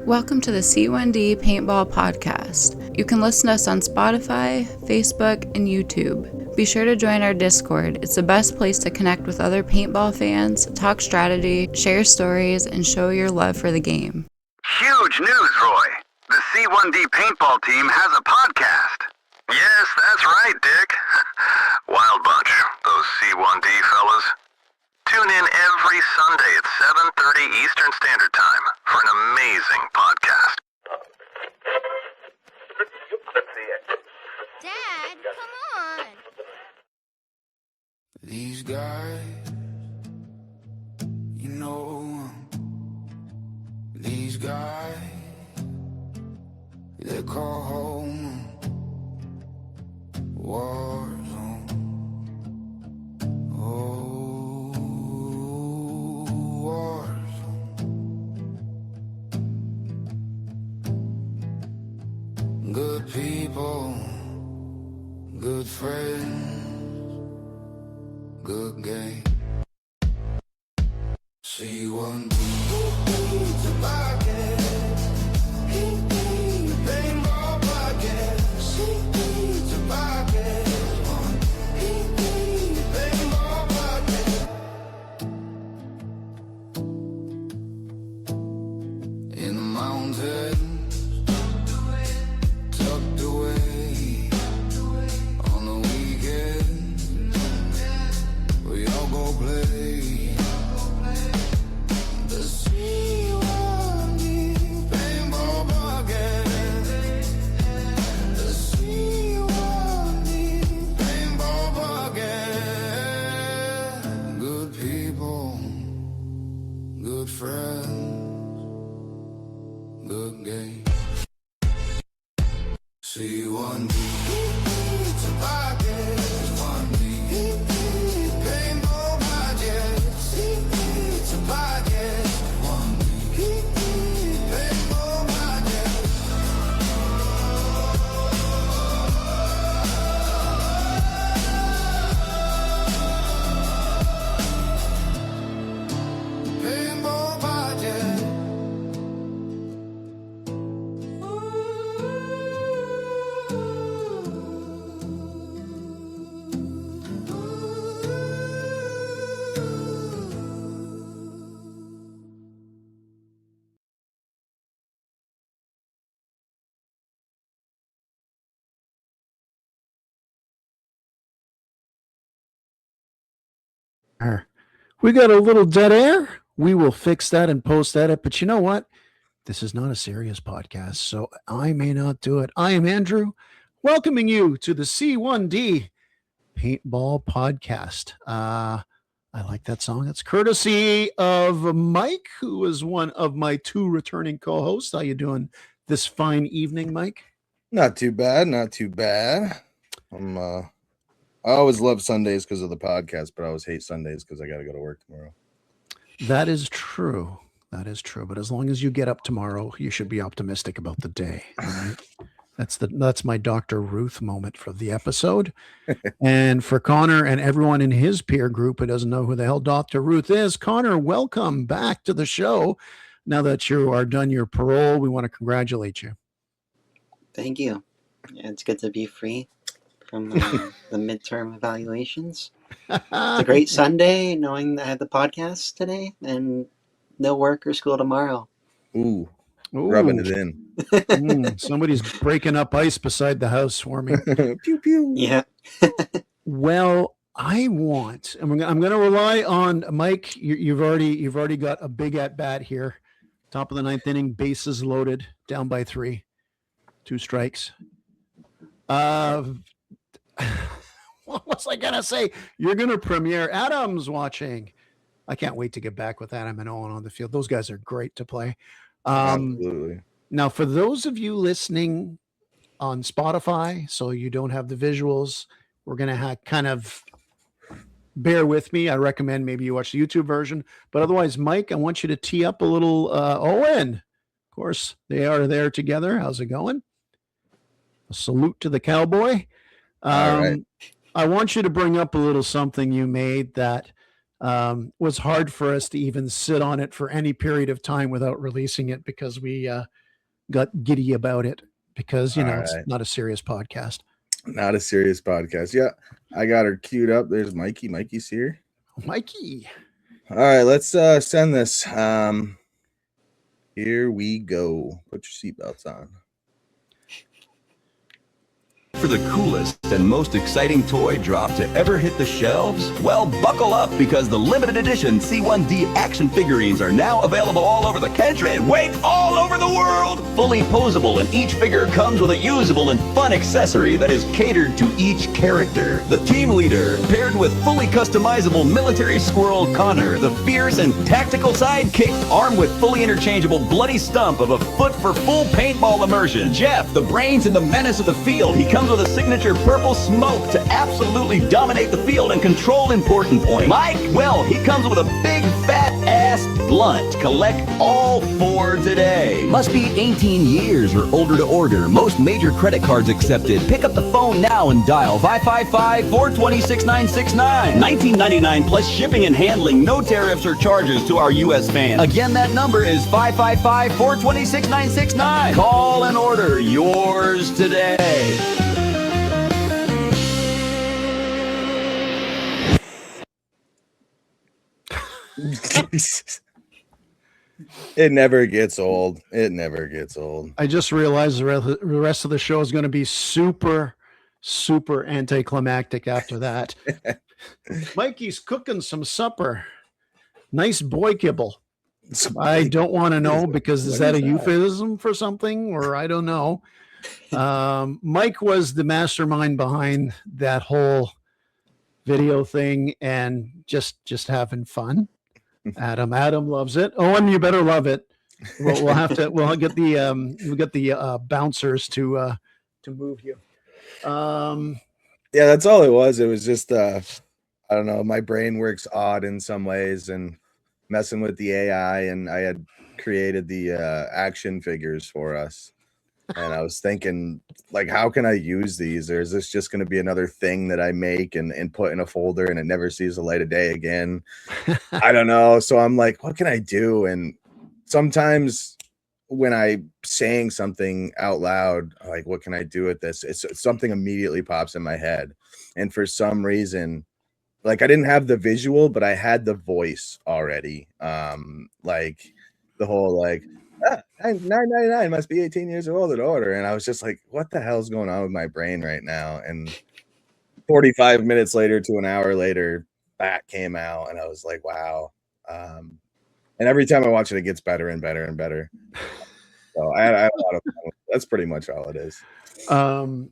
Welcome to the C1D Paintball Podcast. You can listen to us on Spotify, Facebook, and YouTube. Be sure to join our Discord. It's the best place to connect with other paintball fans, talk strategy, share stories, and show your love for the game. Huge news, Roy. The C1D Paintball team has a podcast. Yes, that's right, Dick. Wild bunch, those C1D fellas. Tune in every Sunday at 7:30 Eastern Standard Time for an amazing podcast. Dad, come on. These guys, you know, these guys, they call home war zone. Oh, war zone. Good people, good friends, good game. C1D podcast. Paintball podcast. C1D podcast. Paintball podcast. In the mountains, tucked away. On the weekend, we all go play. The C1D Paintball Podcast. The C1D Paintball Podcast. Good people, good friends, good game. C1D it's a podcast. 1D Paintball Podcast. It's a podcast. 1D Paintball Podcast. Paintball Podcast. We got a little dead air. We will fix that and post edit. But you know what? This is not a serious podcast, so I may not do it. I am Andrew, welcoming you to the C1D Paintball Podcast. I like that song. It's courtesy of Mike, who is one of my two returning co-hosts. How you doing this fine evening, Mike? Not too bad, not too bad. I always love Sundays because of the podcast, but I always hate Sundays because I got to go to work tomorrow. That is true. That is true. But as long as you get up tomorrow, you should be optimistic about the day. All right? That's my Dr. Ruth moment for the episode. And for Connor and everyone in his peer group who doesn't know who the hell Dr. Ruth is, Connor, welcome back to the show. Now that you are done your parole, we want to congratulate you. Thank you. Yeah, it's good to be free from the midterm evaluations. It's a great Sunday knowing that I have the podcast today and no work or school tomorrow. Ooh. Rubbing it in. Somebody's breaking up ice beside the house for me. Pew pew. Yeah. Well, I'm going to rely on Mike. You've already got a big at bat here. Top of the ninth inning, bases loaded, down by 3, 2 strikes. What was I gonna say? You're gonna premiere. Adam's watching. I can't wait to get back with Adam and Owen on the field. Those guys are great to play. Absolutely. Now, for those of you listening on Spotify, so you don't have the visuals, we're gonna kind of bear with me. I recommend maybe you watch the YouTube version, but otherwise, Mike, I want you to tee up a little. Owen, of course, they are there together. How's it going? A salute to the cowboy. All right. I want you to bring up a little something you made that was hard for us to even sit on it for any period of time without releasing it because we got giddy about it because, you know, All it's right. not a serious podcast. Not a serious podcast. Yeah, I got her queued up. There's Mikey. Mikey's here. Mikey. All right, let's send this. Here we go. Put your seatbelts on. For the coolest and most exciting toy drop to ever hit the shelves? Well, buckle up because the limited edition C1D action figurines are now available all over the country and wait, all over the world! Fully posable, and each figure comes with a usable and fun accessory that is catered to each character. The team leader, paired with fully customizable military squirrel Connor, the fierce and tactical sidekick, armed with fully interchangeable bloody stump of a foot for full paintball immersion. Jeff, the brains and the menace of the field, he comes with a signature purple smoke to absolutely dominate the field and control important points. Mike, well, he comes with a big fat ass blunt. Collect all 4 today. Must be 18 years or older to order. Most major credit cards accepted. Pick up the phone now and dial 555-420-6969. $19.99 plus shipping and handling. No tariffs or charges to our U.S. fans. Again, that number is 555-420-6969. Call and order yours today. It never gets old. It never gets old. I just realized the rest of the show is going to be super, super anticlimactic after that. Mikey's cooking some supper. Nice boy kibble. I don't want to know because is that a euphemism for something or I don't know. Mike was the mastermind behind that whole video thing and just having fun. Adam loves it. Oh, and you better love it. We'll have to. We'll get the bouncers to move you. Yeah, that's all it was. It was just I don't know. My brain works odd in some ways, and messing with the AI. And I had created the action figures for us, and I was thinking, like, how can I use these? Or is this just going to be another thing that I make and put in a folder and it never sees the light of day again? I don't know. So I'm like, what can I do? And sometimes when I'm saying something out loud, like, what can I do with this? It's something immediately pops in my head. And for some reason, like, I didn't have the visual, but I had the voice already. Like the whole, like, 999 must be 18 years old in order. And I was just like, what the hell's going on with my brain right now? And 45 minutes later to an hour later, that came out. And I was like, wow. And every time I watch it, it gets better and better and better. So I had a lot of fun. That's pretty much all it is.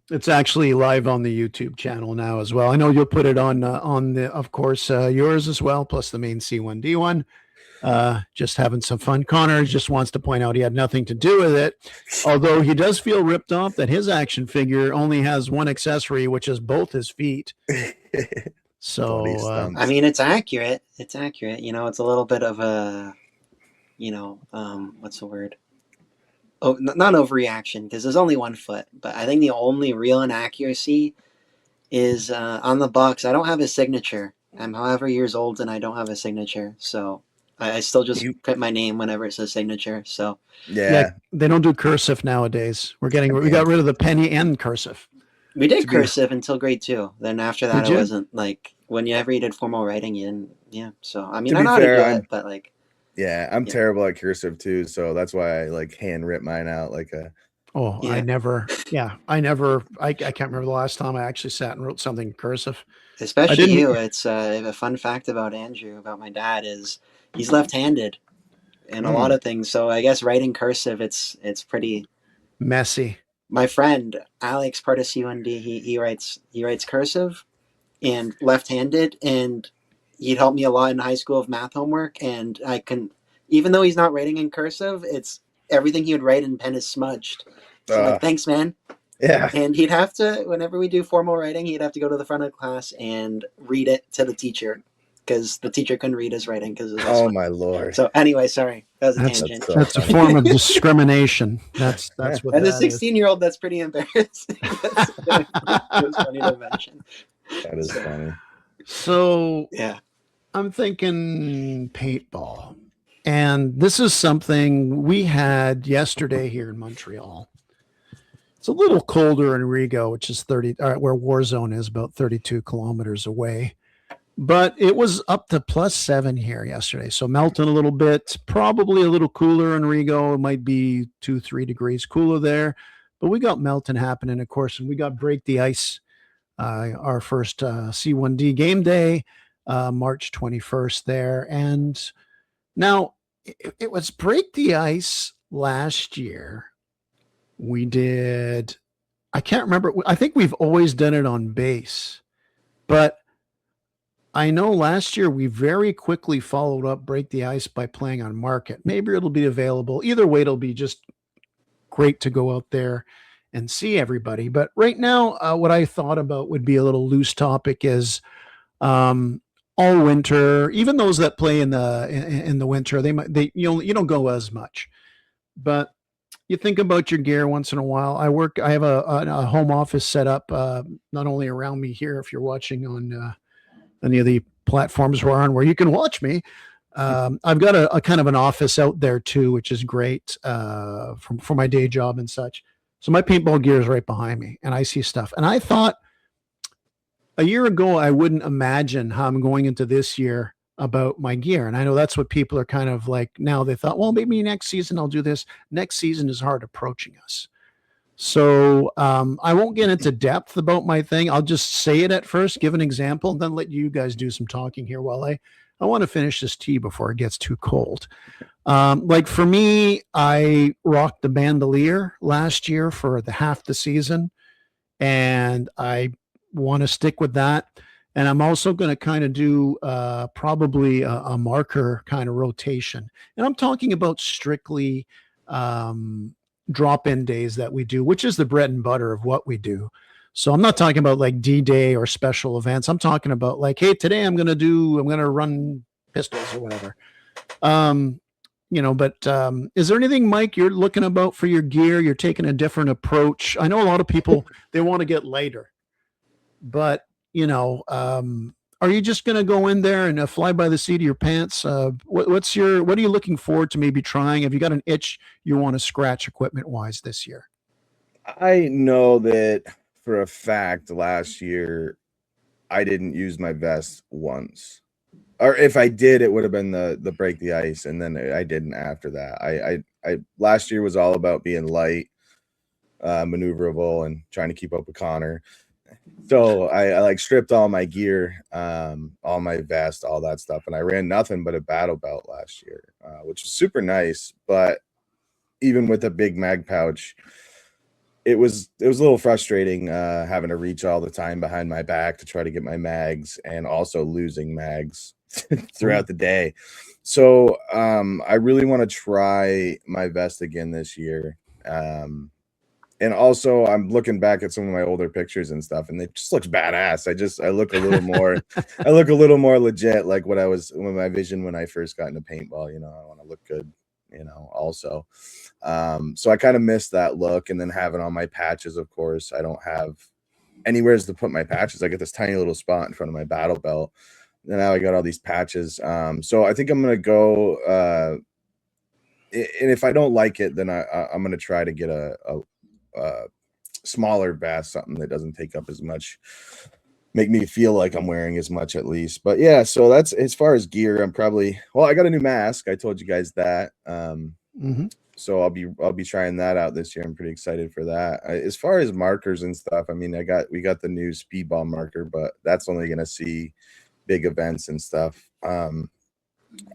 It's actually live on the YouTube channel now as well. I know you'll put it on the, of course, yours as well, plus the main C1D one. Just having some fun. Connor just wants to point out he had nothing to do with it, although he does feel ripped off that his action figure only has one accessory, which is both his feet. So I mean, it's accurate. It's accurate. You know, it's a little bit of a, you know, what's the word? Oh, not overreaction because there's only one foot. But I think the only real inaccuracy is on the box. I don't have a signature. I'm however years old and I don't have a signature. So I still just print my name whenever it says signature. So yeah, they don't do cursive nowadays. We got rid of the penny and cursive. We did cursive until grade 2. Then after that, it wasn't like whenever you did formal writing, you didn't. Yeah. So I mean, I know how to do it, but like. Yeah, I'm terrible at cursive too, so that's why I like hand rip mine out like a. Oh, yeah. I can't remember the last time I actually sat and wrote something in cursive. Especially you. It's a fun fact about Andrew, about my dad, is he's left-handed in a lot of things. So I guess writing cursive, it's pretty messy. My friend Alex, part of C1D, he writes cursive and left-handed, and he'd help me a lot in high school with math homework. And I can, even though he's not writing in cursive, it's everything he would write in pen is smudged. So like, thanks, man. Yeah. And he'd have to, whenever we do formal writing, he'd have to go to the front of the class and read it to the teacher because the teacher couldn't read his writing. Oh my Lord. So anyway, sorry. That was a tangent. That's a form of discrimination. That's what as a 16-year-old, that's pretty embarrassing. It was funny to mention. That is funny. So yeah. I'm thinking paintball. And this is something we had yesterday here in Montreal. It's a little colder in Rigo, which is 30, where Warzone is about 32 kilometers away. But it was up to +7 here yesterday. So melting a little bit, probably a little cooler in Rigo. It might be 2, 3 degrees cooler there. But we got melting happening, of course, and we got Break the Ice, our first C1D game day, March 21st there. And now it was Break the Ice last year. We did, I can't remember. I think we've always done it on base, but I know last year we very quickly followed up Break the Ice by playing on Market. Maybe it'll be available. Either way, it'll be just great to go out there and see everybody. But right now, what I thought about would be a little loose topic is all winter, even those that play in the winter, you don't go as much, but you think about your gear once in a while. I have a home office set up, not only around me here, if you're watching on any of the platforms we're on where you can watch me. I've got a kind of an office out there too, which is great for my day job and such. So my paintball gear is right behind me and I see stuff. And I thought a year ago, I wouldn't imagine how I'm going into this year about my gear. And I know that's what people are kind of like now. They thought, well, maybe next season I'll do this. Next season is hard approaching us. So I won't get into depth about my thing. I'll just say it at first, give an example, and then let you guys do some talking here while I want to finish this tea before it gets too cold. Like for me, I rocked the bandolier last year for half the season, and I want to stick with that. And I'm also going to kind of do probably a marker kind of rotation. And I'm talking about strictly drop-in days that we do, which is the bread and butter of what we do. So I'm not talking about like D-Day or special events. I'm talking about like, hey, today I'm going to run pistols or whatever. But is there anything, Mike, you're looking about for your gear? You're taking a different approach. I know a lot of people, they want to get lighter, but are you just going to go in there and fly by the seat of your pants? What are you looking forward to maybe trying? Have you got an itch you want to scratch equipment wise this year? I know that for a fact last year I didn't use my vest once. Or if I did, it would have been the Break the Ice, and then I didn't after that. I last year was all about being light, maneuverable, and trying to keep up with Connor. So I like stripped all my gear, all my vest, all that stuff, and I ran nothing but a battle belt last year, which was super nice. But even with a big mag pouch, it was a little frustrating having to reach all the time behind my back to try to get my mags, and also losing mags throughout the day. So I really want to try my vest again this year. And also I'm looking back at some of my older pictures and stuff, and it just looks badass. I look a little more, I look a little more legit, like what I was with my vision when I first got into paintball. I want to look good, also. So I kind of missed that look. And then having all my patches, of course, I don't have anywhere to put my patches. I get this tiny little spot in front of my battle belt. And now I got all these patches. So I think I'm going to go, and if I don't like it, then I'm going to try to get a smaller vest, something that doesn't take up as much, make me feel like I'm wearing as much at least. But yeah, so that's as far as gear. I got a new mask. I told you guys that. So I'll be trying that out this year. I'm pretty excited for that. As far as markers and stuff, I mean, we got the new speedball marker, but that's only going to see big events and stuff.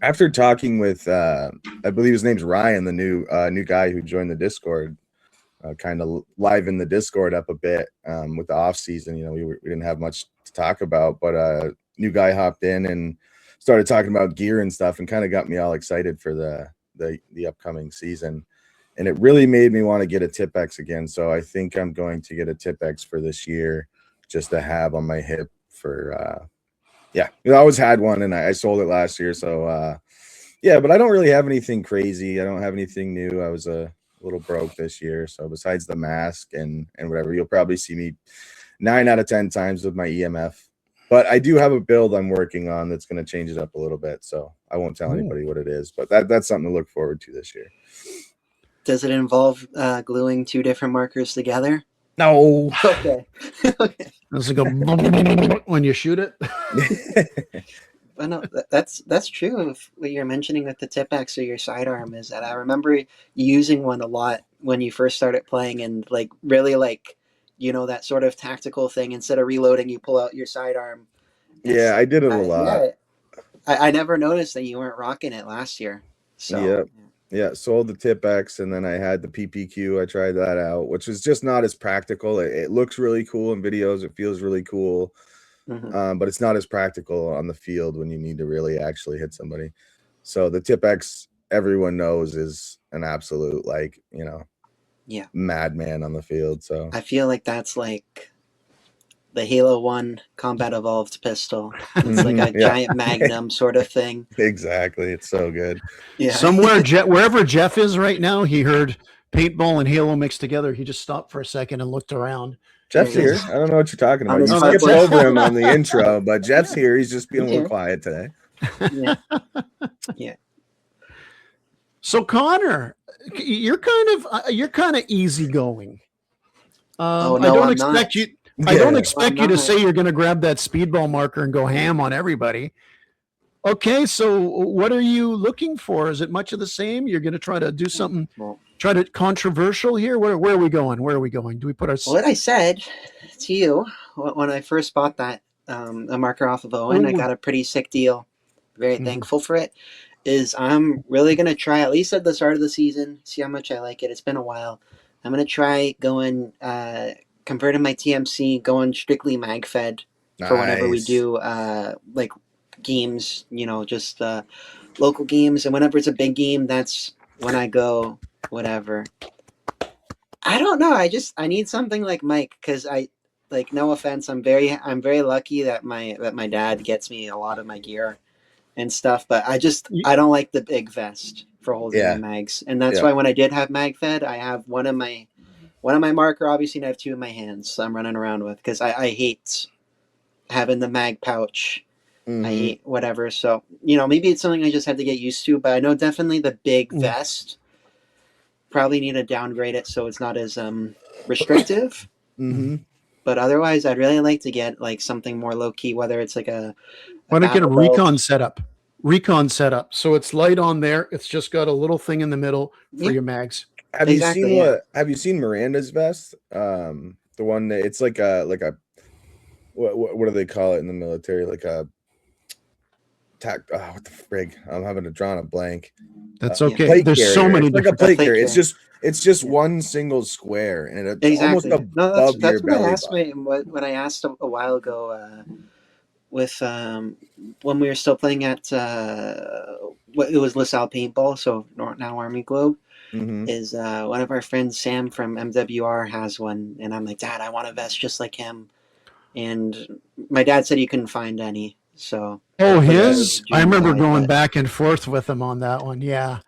After talking with I believe his name's Ryan, the new guy who joined the Discord, kind of liven the Discord up a bit with the off season. We didn't have much to talk about, but new guy hopped in and started talking about gear and stuff, and kind of got me all excited for the upcoming season. And it really made me want to get a Tipex again. So I think I'm going to get a Tipex for this year, just to have on my hip for I always had one, and I sold it last year. So but I don't really have anything crazy. I don't have anything new. I was a little broke this year. So besides the mask and whatever, you'll probably see me 9 out of 10 times with my EMF But I do have a build I'm working on that's going to change it up a little bit. So I won't tell anybody what it is, but that's something to look forward to this year. Does it involve gluing 2 different markers together? No. Okay. Okay. Does it go when you shoot it? Well, no, that's true. What you're mentioning with the Tipex or your sidearm is that I remember using one a lot when you first started playing, and like really like, you know, that sort of tactical thing. Instead of reloading, you pull out your sidearm. Yeah, I did it a lot. Yeah, I never noticed that you weren't rocking it last year. So yeah, sold the Tipex, and then I had the PPQ. I tried that out, which is just not as practical. It looks really cool in videos. It feels really cool. But it's not as practical on the field when you need to really actually hit somebody. So the Tipex, everyone knows, is an absolute, like, you know, madman on the field. So I feel like that's like the Halo 1 Combat Evolved pistol. It's like a giant magnum sort of thing. Exactly. It's so good. Yeah. Somewhere, wherever Jeff is right now, he heard paintball and Halo mixed together. He just stopped for a second and looked around. Jeff's here. I don't know what you're talking about. You his skipped hardware. over him on the intro, but Jeff's here. He's just being a little quiet today. Yeah. Yeah. So Connor, you're kind of easygoing. Oh, no, I don't I'm expect not. you. I don't expect I'm you to not. say you're going to grab that speedball marker and go ham on everybody. Okay, so what are you looking for? Is it much of the same? You're going to try to do something, try to controversial here? Where are we going? Where are we going? Do we put our... What I said to you when I first bought that a marker off of Owen, I got a pretty sick deal. Very thankful for it. Is I'm really going to try, at least at the start of the season, see how much I like it. It's been a while. I'm going to try going, converting my TMC, going strictly mag fed for whenever we do like games, you know, just local games. And whenever it's a big game, that's when I go whatever. I don't know. I need something like Mike, because I, like, no offense, I'm very lucky that my dad gets me a lot of my gear and stuff, but I don't like the big vest for holding my mags, and that's why when I did have mag fed, I have one of my marker, obviously, and I have 2 in my hands, so I'm running around with, because I hate having the mag pouch. I hate whatever. So, you know, maybe it's something I just have to get used to, but I know definitely the big vest, probably need to downgrade it so it's not as restrictive. But otherwise, I'd really like to get like something more low key, whether it's like a why don't get a recon setup? So it's light on there. It's just got a little thing in the middle for your mags. Have you seen Miranda's vest? The one that it's like a what do they call it in the military? Like a what the frig? I'm having to draw a blank. That's okay. There's carrier. So many it's like different a plate carrier. It's just one single square, and it's almost above your belly button. When I asked a while ago with when we were still playing at it was LaSalle Paintball, so now Army Globe. Is one of our friends, Sam from MWR, has one, and I'm like, Dad, I want a vest just like him. And my dad said he couldn't find any. So his? I remember going back and forth with him on that one. Yeah.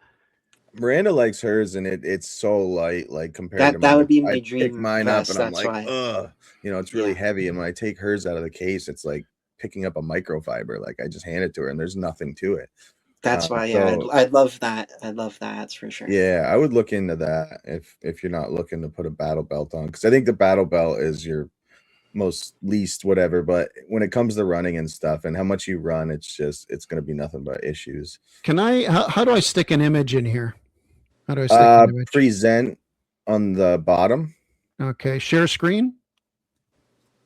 Miranda likes hers, and it's so light, like compared to that mine. would be my I dream pick mine vest, up, and I'm that's like, ugh, you know, it's really heavy. And when I take hers out of the case, it's like picking up a microfiber. Like I just hand it to her, and there's nothing to it. That's why, I'd love that. I'd love that. That's for sure. Yeah, I would look into that if you're not looking to put a battle belt on, because I think the battle belt is your most least whatever. But when it comes to running and stuff and how much you run, it's going to be nothing but issues. Can I? How do I stick an image in here? How do I stick an image? Present on the bottom. Okay, share screen.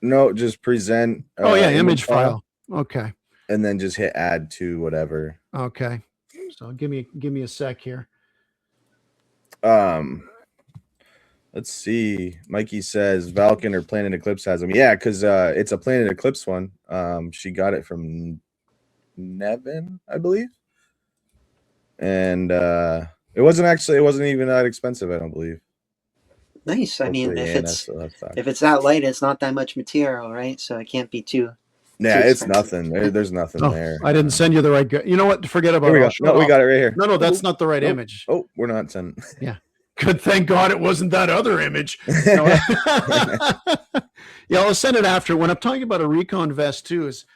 No, just present. Image file. Okay. And then just hit add to whatever. Okay. So give me a sec here. Let's see. Mikey says Valken or Planet Eclipse has them. Yeah, because it's a Planet Eclipse one. She got it from Nevin, I believe. And it wasn't even that expensive, I don't believe. Nice. I mean, if it's that light, it's not that much material, right? So it can't be too. Yeah, it's nothing. There's nothing there. I didn't send you the right. You know what? Forget about it. No, we got it right here. No, that's not the right image. Oh, we're not sending. Yeah. Good. Thank God it wasn't that other image. Yeah, I'll send it after. When I'm talking about a recon vest too, is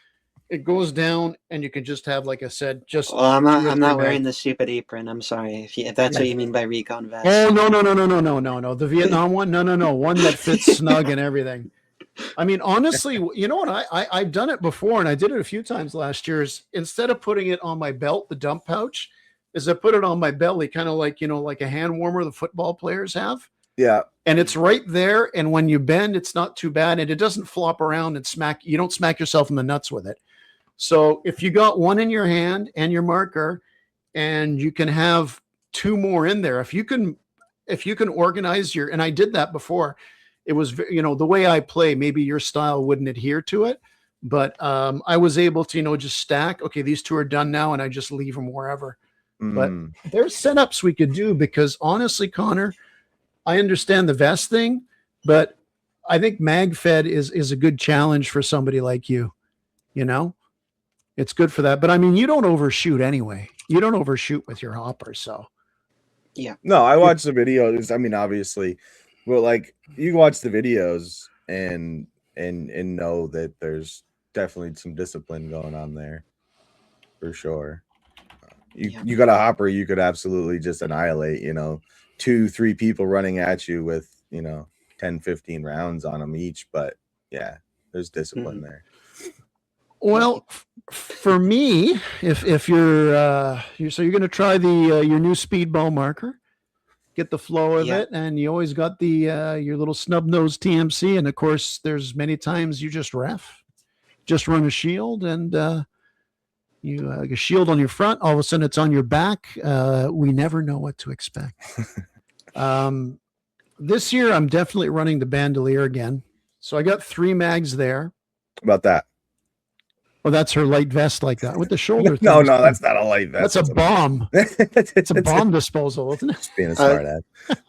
it goes down, and you can just have, like I said, just. Well, I'm two not. or I'm three not wearing mags. the stupid apron. I'm sorry if that's Yeah. what you mean by recon vest. Oh no! The Vietnam one, no, one that fits snug and everything. I mean, honestly, you know what? I've done it before, and I did it a few times last year. Is instead of putting it on my belt, the dump pouch, is I put it on my belly, kind of like like a hand warmer the football players have. Yeah. And it's right there. And when you bend, it's not too bad. And it doesn't flop around and smack. You don't smack yourself in the nuts with it. So if you got one in your hand and your marker, and you can have two more in there, if you can organize your, and I did that before. It was, the way I play, maybe your style wouldn't adhere to it, but I was able to, just stack. Okay, these two are done now. And I just leave them wherever. But there's setups we could do, because honestly, Connor, I understand the vest thing, but I think MagFed is a good challenge for somebody like you. It's good for that. But I mean, you don't overshoot anyway. You don't overshoot with your hopper. So Yeah. No, I watch the videos. I mean, obviously, but like you watch the videos and know that there's definitely some discipline going on there for sure. You got a hopper, you could absolutely just annihilate, 2-3 people running at you with, 10-15 rounds on them each. But yeah, there's discipline there. Well, for me, if you're so you're going to try the your new speedball marker, get the flow of it, and you always got the your little snub nose TMC, and of course, there's many times you just run a shield, and you a shield on your front. All of a sudden, it's on your back. We never know what to expect. This year, I'm definitely running the bandolier again. So I got 3 mags there. About that. Oh, that's her light vest like that with the shoulder. No, that's not a light vest. That's a bomb. It's a bomb disposal, isn't it? Just being a smart ass.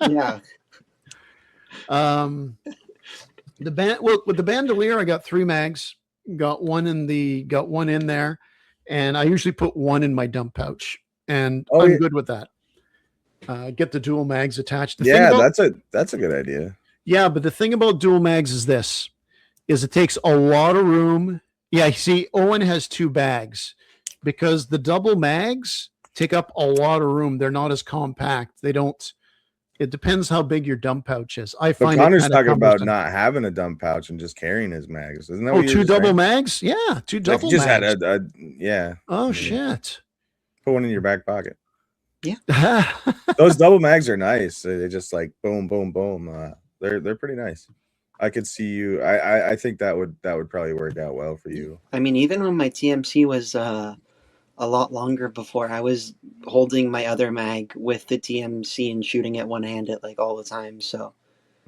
Yeah. With the bandolier, I got 3 mags. Got one in there, and I usually put one in my dump pouch, and I'm good with that. Get the dual mags attached. That's a good idea. Yeah, but the thing about dual mags is it takes a lot of room. Yeah, see, Owen has 2 bags because the double mags take up a lot of room. They're not as compact. It depends how big your dump pouch is. I find Connor's talking about not having a dump pouch and just carrying his mags. Isn't that what 2 double mags? Yeah, 2 double just mags. Had yeah. Oh, shit. Put one in your back pocket. Yeah. Those double mags are nice. They just like boom, boom, boom. They're pretty nice. I could see you. I think that would probably work out well for you. I mean, even when my TMC was a lot longer before, I was holding my other mag with the TMC and shooting it one-handed like all the time. So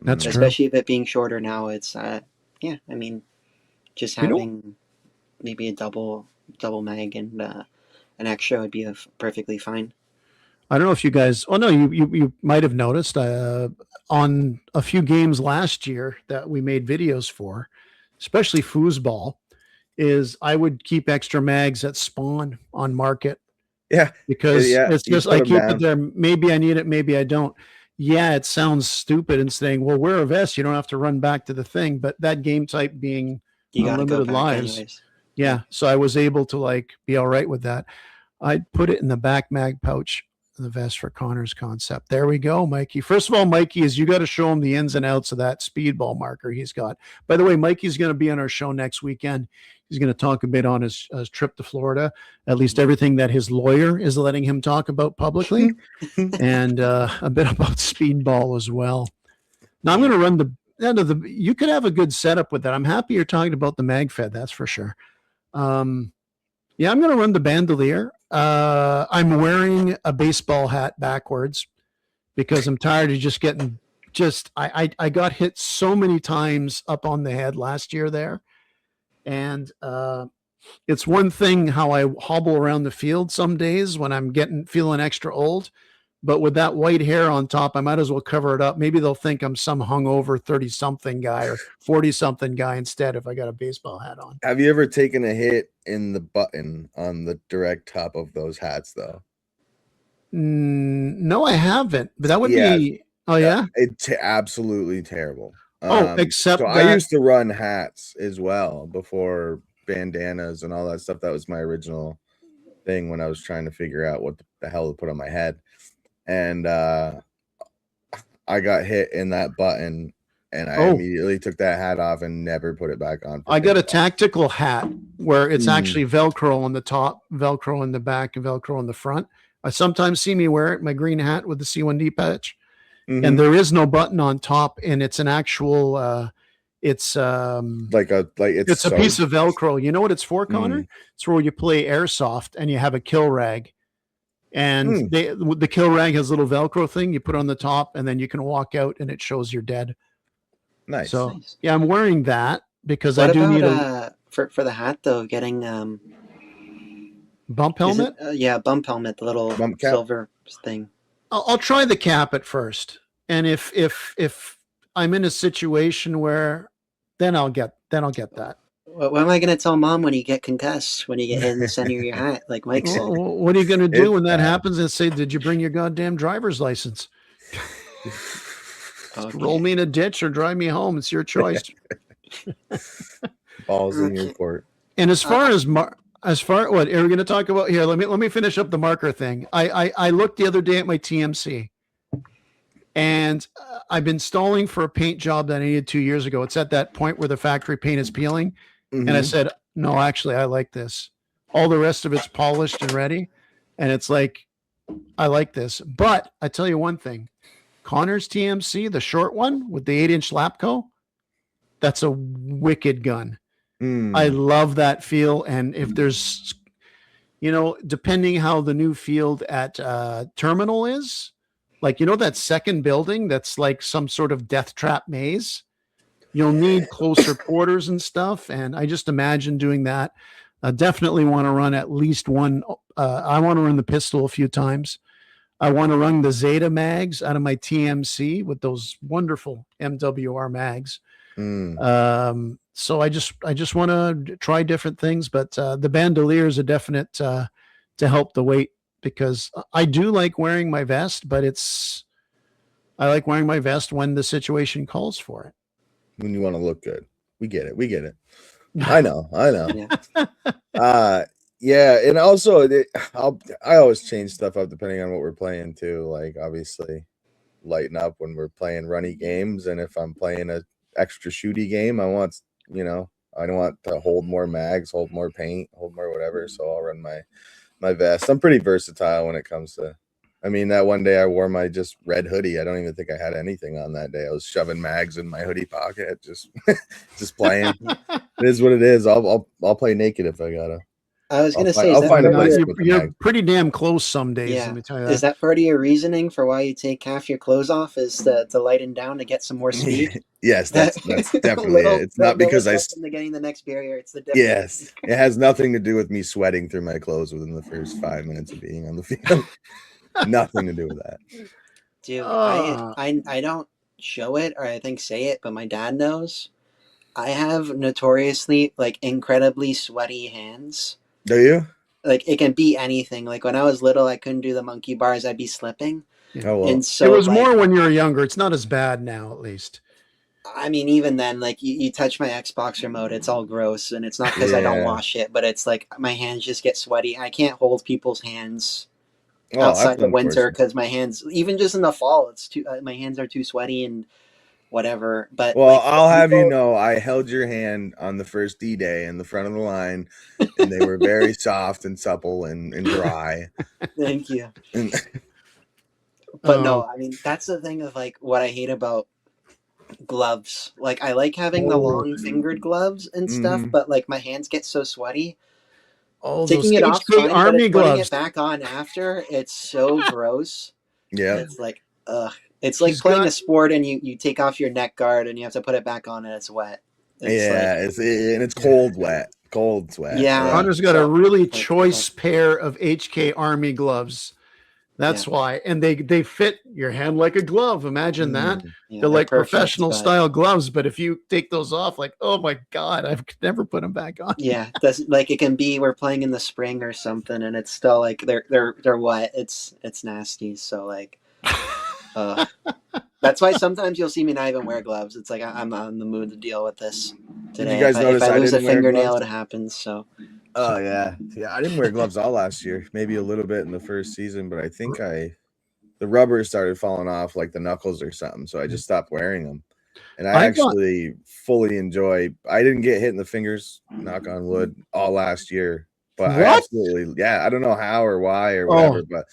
that's true. Especially if it being shorter now, it's I mean, just having maybe a double mag and an extra would be perfectly fine. I don't know if you guys. Oh no, you might have noticed on a few games last year that we made videos for, especially foosball, is I would keep extra mags at spawn on market. Yeah, because it's just I keep it there. Maybe I need it, maybe I don't. Yeah, it sounds stupid and saying, "Well, wear a vest. You don't have to run back to the thing." But that game type being unlimited lives, anyways. Yeah. So I was able to be all right with that. I'd put it in the back mag pouch. The vest for Connor's concept. There we go, Mikey. First of all, Mikey, you got to show him the ins and outs of that speedball marker he's got. By the way, Mikey's going to be on our show next weekend. He's going to talk a bit on his trip to Florida, at least everything that his lawyer is letting him talk about publicly, and a bit about speedball as well. Now I'm going to run the you could have a good setup with that. I'm happy you're talking about the MagFed, that's for sure. Yeah, I'm going to run the bandolier. I'm wearing a baseball hat backwards because I'm tired of just getting I got hit so many times up on the head last year there. And it's one thing how I hobble around the field some days when I'm feeling extra old. But with that white hair on top, I might as well cover it up. Maybe they'll think I'm some hungover 30-something guy or 40-something guy instead if I got a baseball hat on. Have you ever taken a hit in the button on the direct top of those hats, though? No, I haven't. But that would be... Oh, yeah? It's absolutely terrible. Except so I used to run hats as well before bandanas and all that stuff. That was my original thing when I was trying to figure out what the hell to put on my head. And I got hit in that button, and I immediately took that hat off and never put it back on. I got a tactical hat where it's actually Velcro on the top, Velcro in the back, and Velcro on the front. I sometimes see me wear it, my green hat with the C1D patch, and there is no button on top, and it's an actual it's a piece of Velcro. You know what it's for, Connor? It's where you play airsoft and you have a kill rag. And the kill rag has a little Velcro thing you put on the top, and then you can walk out and it shows you're dead. Nice. So yeah, I'm wearing that because What I do about, need for the hat though, getting bump helmet. Bump helmet, the little bump cap? silver thing. I'll try the cap at first, and if I'm in a situation where, then I'll get that. What am I going to tell Mom when you get concussed, when you get hit in the center of your hat, like Mike said? Well, what are you going to do when that happens? And say, did you bring your goddamn driver's license? Okay. Roll me in a ditch or drive me home. It's your choice. Balls in your court. And as far what are we going to talk about here? Let me finish up the marker thing. I looked the other day at my TMC, and I've been stalling for a paint job that I needed 2 years ago. It's at that point where the factory paint is peeling. And I said, no, actually, I like this. All the rest of it's polished and ready. And it's like, I like this. But I tell you one thing, Connor's TMC, the short one with the 8-inch Lapco, that's a wicked gun. I love that feel. And if there's, depending how the new field at Terminal is, like, that second building that's like some sort of death trap maze, you'll need closer quarters and stuff. And I just imagine doing that. I definitely want to run at least one. I want to run the pistol a few times. I want to run the Zeta mags out of my TMC with those wonderful MWR mags. So I just want to try different things, but the bandolier is a definite to help the weight, because I do like wearing my vest, but I like wearing my vest when the situation calls for it. When you want to look good. We get it. I know. Yeah. And also I always change stuff up depending on what we're playing too. Like, obviously lighten up when we're playing runny games. And if I'm playing a extra shooty game, I want to hold more mags, hold more paint, hold more whatever. So I'll run my vest. I'm pretty versatile when it comes to, that one day I wore my just red hoodie. I don't even think I had anything on that day. I was shoving mags in my hoodie pocket, just playing. It is what it is. I'll play naked if I gotta. I was going to say, you're pretty damn close some days. Yeah. Let me tell you that. Is that part of your reasoning for why you take half your clothes off, is to lighten down to get some more speed? Yes, that's definitely it. It's not because getting the next barrier. It's the yes. It has nothing to do with me sweating through my clothes within the first 5 minutes of being on the field. Nothing to do with that. Dude, I don't show it, or I think say it, but my dad knows. I have notoriously incredibly sweaty hands. Do you? Like, it can be anything. Like, when I was little, I couldn't do the monkey bars. I'd be slipping. Oh, well. And so it was more when you were younger. It's not as bad now, at least. Even then, you touch my Xbox remote, it's all gross, and it's not because I don't wash it, but it's like my hands just get sweaty. I can't hold people's hands outside the winter because my hands, even just in the fall, it's too. My hands are too sweaty and whatever. But I'll have you know, I held your hand on the first D-Day in the front of the line, and they were very soft and supple and dry. Thank you. But no, that's the thing of what I hate about gloves. I like having the long fingered gloves and stuff, but my hands get so sweaty. Taking it off, fine, Army but putting gloves. it back on after, it's so gross. Yeah, it's ugh. It's like playing a sport and you take off your neck guard and you have to put it back on and it's wet. It's cold wet, cold sweat. Yeah, Connor's got a really choice pair of HK Army gloves. That's why, and they fit your hand like a glove. Imagine that. Yeah, they're like perfect, professional style gloves, but if you take those off, oh my god, I could never put them back on. Yeah, that's it can be we're playing in the spring or something, and it's still they're wet. It's nasty. So that's why sometimes you'll see me not even wear gloves. It's I'm not in the mood to deal with this. today. Did you guys notice if I I lose a didn't wear fingernail, gloves? it happens. So Oh yeah, I didn't wear gloves all last year. Maybe a little bit in the first season, but I think the rubber started falling off like the knuckles or something, so I just stopped wearing them. And I I got actually fully enjoy. I didn't get hit in the fingers, knock on wood, all last year, but I what? absolutely, I don't know how or why or Oh, whatever, but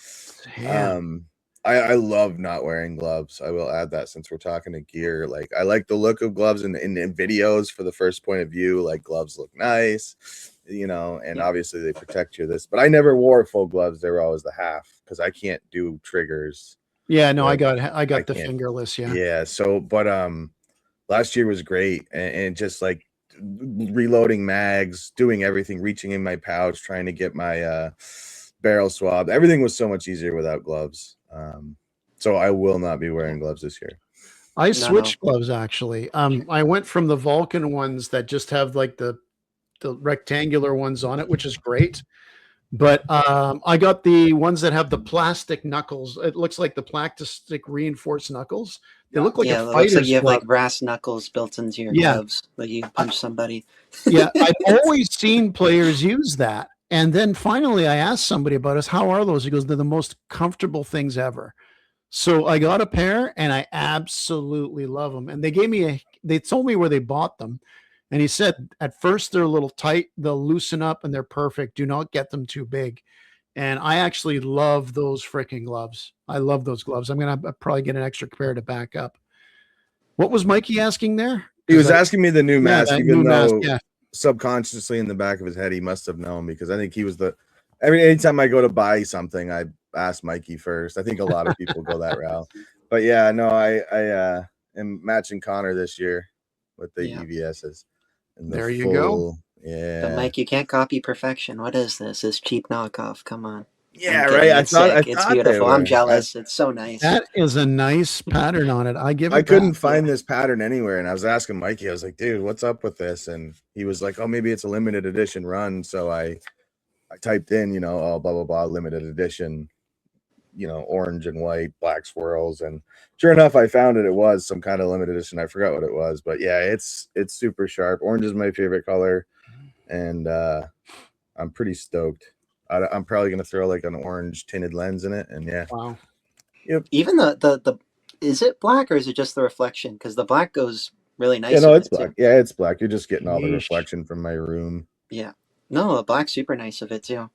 damn. I love not wearing gloves. I will add that since we're talking to gear. Like I like the look of gloves in videos for the first point of view. Like gloves look nice, and obviously they protect you. But I never wore full gloves. They were always the half because I can't do triggers. Yeah, no, I with- got the can't. fingerless. Yeah. Yeah. So, but last year was great, and just like reloading mags, doing everything, reaching in my pouch, trying to get my barrel swab. Everything was so much easier without gloves. So I will not be wearing gloves this year. I No. switched gloves actually. I went from the Vulcan ones that just have like the rectangular ones on it, which is great. But I got the ones that have the plastic knuckles. It looks like the plastic reinforced knuckles. They look like yeah, a it looks like fighter's you have glove. like brass knuckles built into your Yeah. gloves, like you punch somebody. Yeah, I've always seen players use that. And then finally I asked somebody about us, how are those? He goes, they're the most comfortable things ever. So I got a pair and I absolutely love them. And they told me where they bought them. And he said, at first they're a little tight, they'll loosen up and they're perfect. Do not get them too big. And I actually love those freaking gloves. I love those gloves. I'm going to probably get an extra pair to back up. What was Mikey asking there? He was asking me the new mask, that even new mask, though subconsciously in the back of his head, he must have known because I think he was anytime I go to buy something, I ask Mikey first. I think a lot of people go that route. But yeah, no, I am matching Connor this year with the EVSs. There you go. Yeah. But Mike, you can't copy perfection. What is this? This cheap knockoff. Come on. Yeah, right. It's beautiful. I'm jealous. It's so nice. That is a nice pattern on it. I couldn't find this pattern anywhere, and I was asking Mikey. I was like, "Dude, what's up with this?" And he was like, "Oh, maybe it's a limited edition run." So I typed in, blah blah blah, limited edition, orange and white, black swirls, and sure enough, I found it. It was some kind of limited edition. I forgot what it was, but yeah, it's super sharp. Orange is my favorite color, and I'm pretty stoked. I'm probably gonna throw like an orange tinted lens in it, and yeah. Wow. Yep. Even the is it black or is it just the reflection? Because the black goes really nice. Yeah, no, it's black. Yeah, it's black. You're just getting all the reflection from my room. Yeah. No, the black's super nice of it too.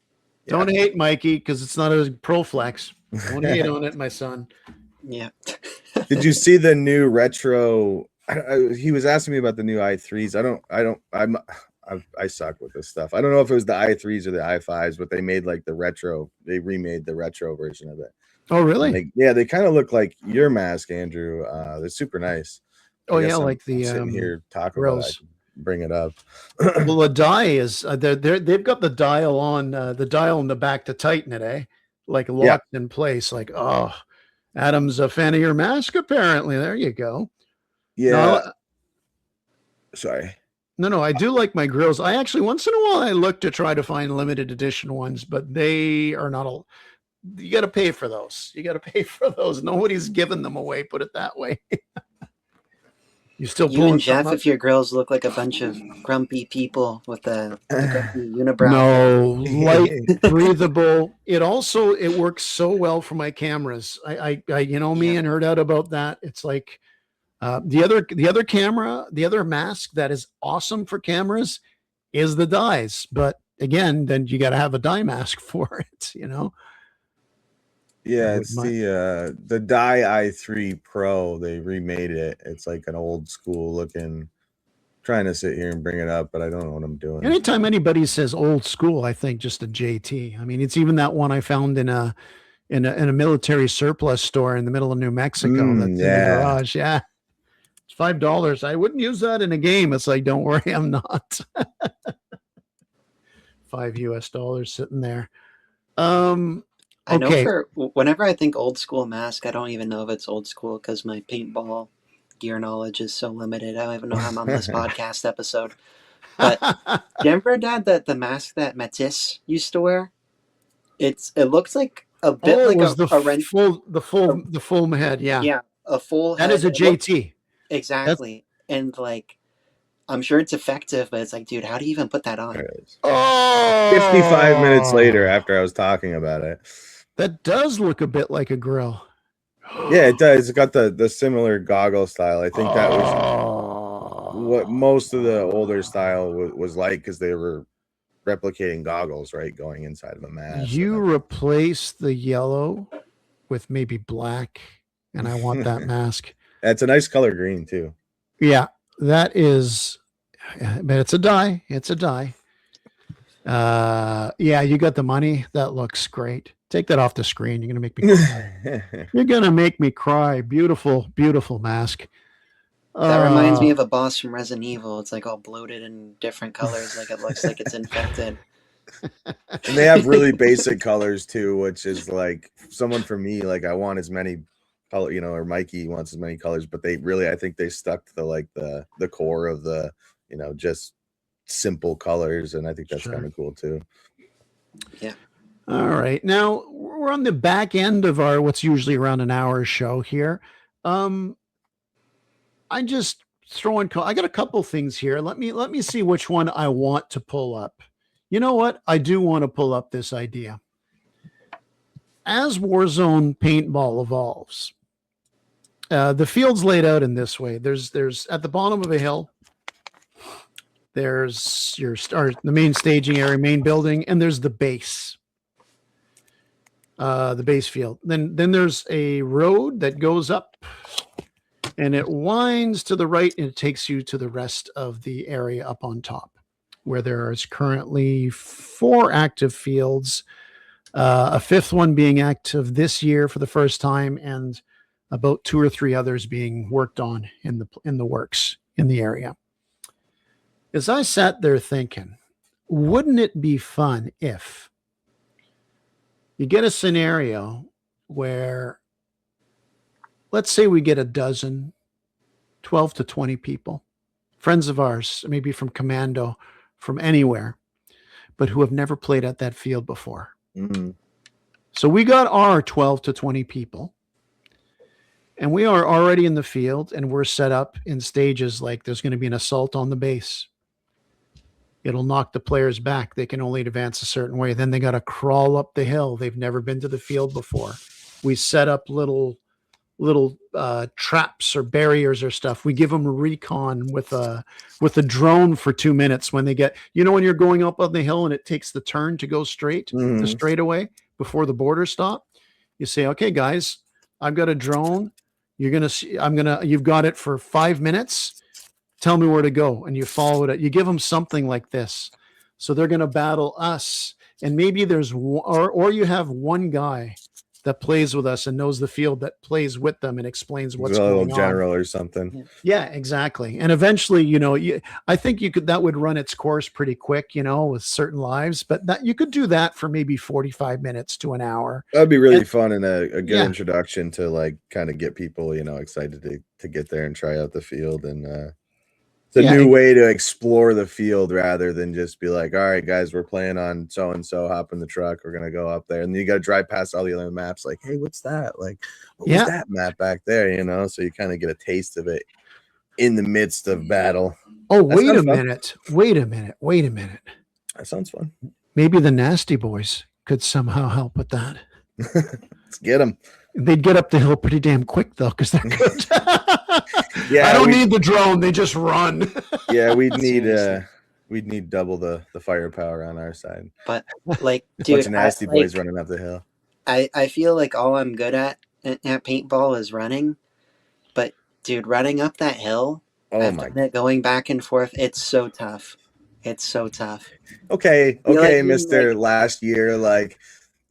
Don't hate Mikey because it's not a Proflex. Don't hate on it, my son. Yeah. Did you see the new retro? He was asking me about the new i3s. I suck with this stuff. I don't know if it was the i3s or the i5s, but they made like the retro. They remade the retro version of it. Oh, really? They kind of look like your mask, Andrew. They're super nice. Oh yeah, like the sitting here talking grills. about it, I can bring it up. Well, the die is they've got the dial on the dial in the back to tighten it, eh? Like locked in place. Like, oh, Adam's a fan of your mask, apparently. There you go. Yeah. Sorry. No, I do like my grills. I actually once in a while I look to try to find limited edition ones, but they are not you got to pay for those. You got to pay for those. Nobody's giving them away. Put it that way. You and Jeff, if your grills look like a bunch of grumpy people with the grumpy unibrow. No, light, breathable. It works so well for my cameras. I and heard out about that. It's like the other mask that is awesome for cameras is the dyes. But again, then you got to have a dye mask for it, Yeah, it's the Dye i3 Pro. They remade it. It's like an old school looking. Trying to sit here and bring it up, but I don't know what I'm doing. Anytime anybody says old school, I think just a JT. I mean, it's even that one I found in a military surplus store in the middle of New Mexico. That's in the garage. Yeah, it's $5. I wouldn't use that in a game. It's like, don't worry, I'm not. $5 sitting there. I know whenever I think old school mask, I don't even know if it's old school because my paintball gear knowledge is so limited. I don't even know how I'm on this podcast episode. But do you ever, Dad, the mask that Matisse used to wear? It looks like a bit like the full head. Yeah. Yeah. A full head. That is a JT. Exactly. And like, I'm sure it's effective, but it's like, dude, how do you even put that on? There it is. Oh, 55 minutes later after I was talking about it. That does look a bit like a grill. Yeah, it does. It's got the similar goggle style. I think that was what most of the older style was like, because they were replicating goggles, right, going inside of a mask. You replace the yellow with maybe black, and I want that mask. It's a nice color green too. Yeah, that is, but it's a die. It's a die. Yeah, you got the money. That looks great. Take that off the screen. You're gonna make me cry. You're gonna make me cry. Beautiful, beautiful mask. That reminds me of a boss from Resident Evil. It's like all bloated in different colors, like it looks like it's infected. And they have really basic colors too, which is like someone for me, like I want as many color, you know, or Mikey wants as many colors, but they really, I think they stuck to the core of the, you know, just simple colors, and I think that's kind of cool too. Yeah. All right. Now we're on the back end of our what's usually around an hour show here. I just throwing. I got a couple things here. Let me see which one I want to pull up. You know what? I do want to pull up this idea. As Warzone Paintball evolves, the field's laid out in this way. There's at the bottom of a hill. There's the main staging area, main building, and there's the base. The base field. Then there's a road that goes up, and it winds to the right, and it takes you to the rest of the area up on top, where there is currently 4 active fields, a 5th one being active this year for the first time, and about 2 or 3 others being worked on in the works in the area. As I sat there thinking, wouldn't it be fun if you get a scenario where, let's say we get 12 to 20 people, friends of ours, maybe from Commando, from anywhere, but who have never played at that field before. Mm-hmm. So we got our 12 to 20 people, and we are already in the field, and we're set up in stages like there's going to be an assault on the base. It'll knock the players back. They can only advance a certain way. Then they got to crawl up the hill. They've never been to the field before. We set up little traps or barriers or stuff. We give them recon with a drone for 2 minutes when they get, when you're going up on the hill and it takes the turn to go straight, the straightaway before the border stop. You say, okay, guys, I've got a drone. You've got it for 5 minutes. Tell me where to go. And you follow it. You give them something like this. So they're going to battle us. And maybe there's or you have one guy that plays with us and knows the field, that plays with them and explains what's going on. A little general or something. Yeah, exactly. And eventually, I think that would run its course pretty quick, with certain lives, but that you could do that for maybe 45 minutes to an hour. That'd be really fun and a good introduction to like kind of get people, excited to get there and try out the field. And it's a new way to explore the field rather than just be like, all right, guys, we're playing on so-and-so, hop in the truck. We're going to go up there. And you got to drive past all the other maps. Like, hey, what's that? Like, what was that map back there? So you kind of get a taste of it in the midst of battle. Oh, wait a minute. That sounds fun. Maybe the Nasty Boys could somehow help with that. Let's get them. They'd get up the hill pretty damn quick, though, because they're good. I don't need the drone. They just run. Yeah, we'd need double the firepower on our side. But like, dude, bunch of Nasty Boys running up the hill. I feel like all I'm good at paintball is running. But dude, running up that hill, going back and forth, it's so tough. It's so tough. Okay, Mr. Last year, like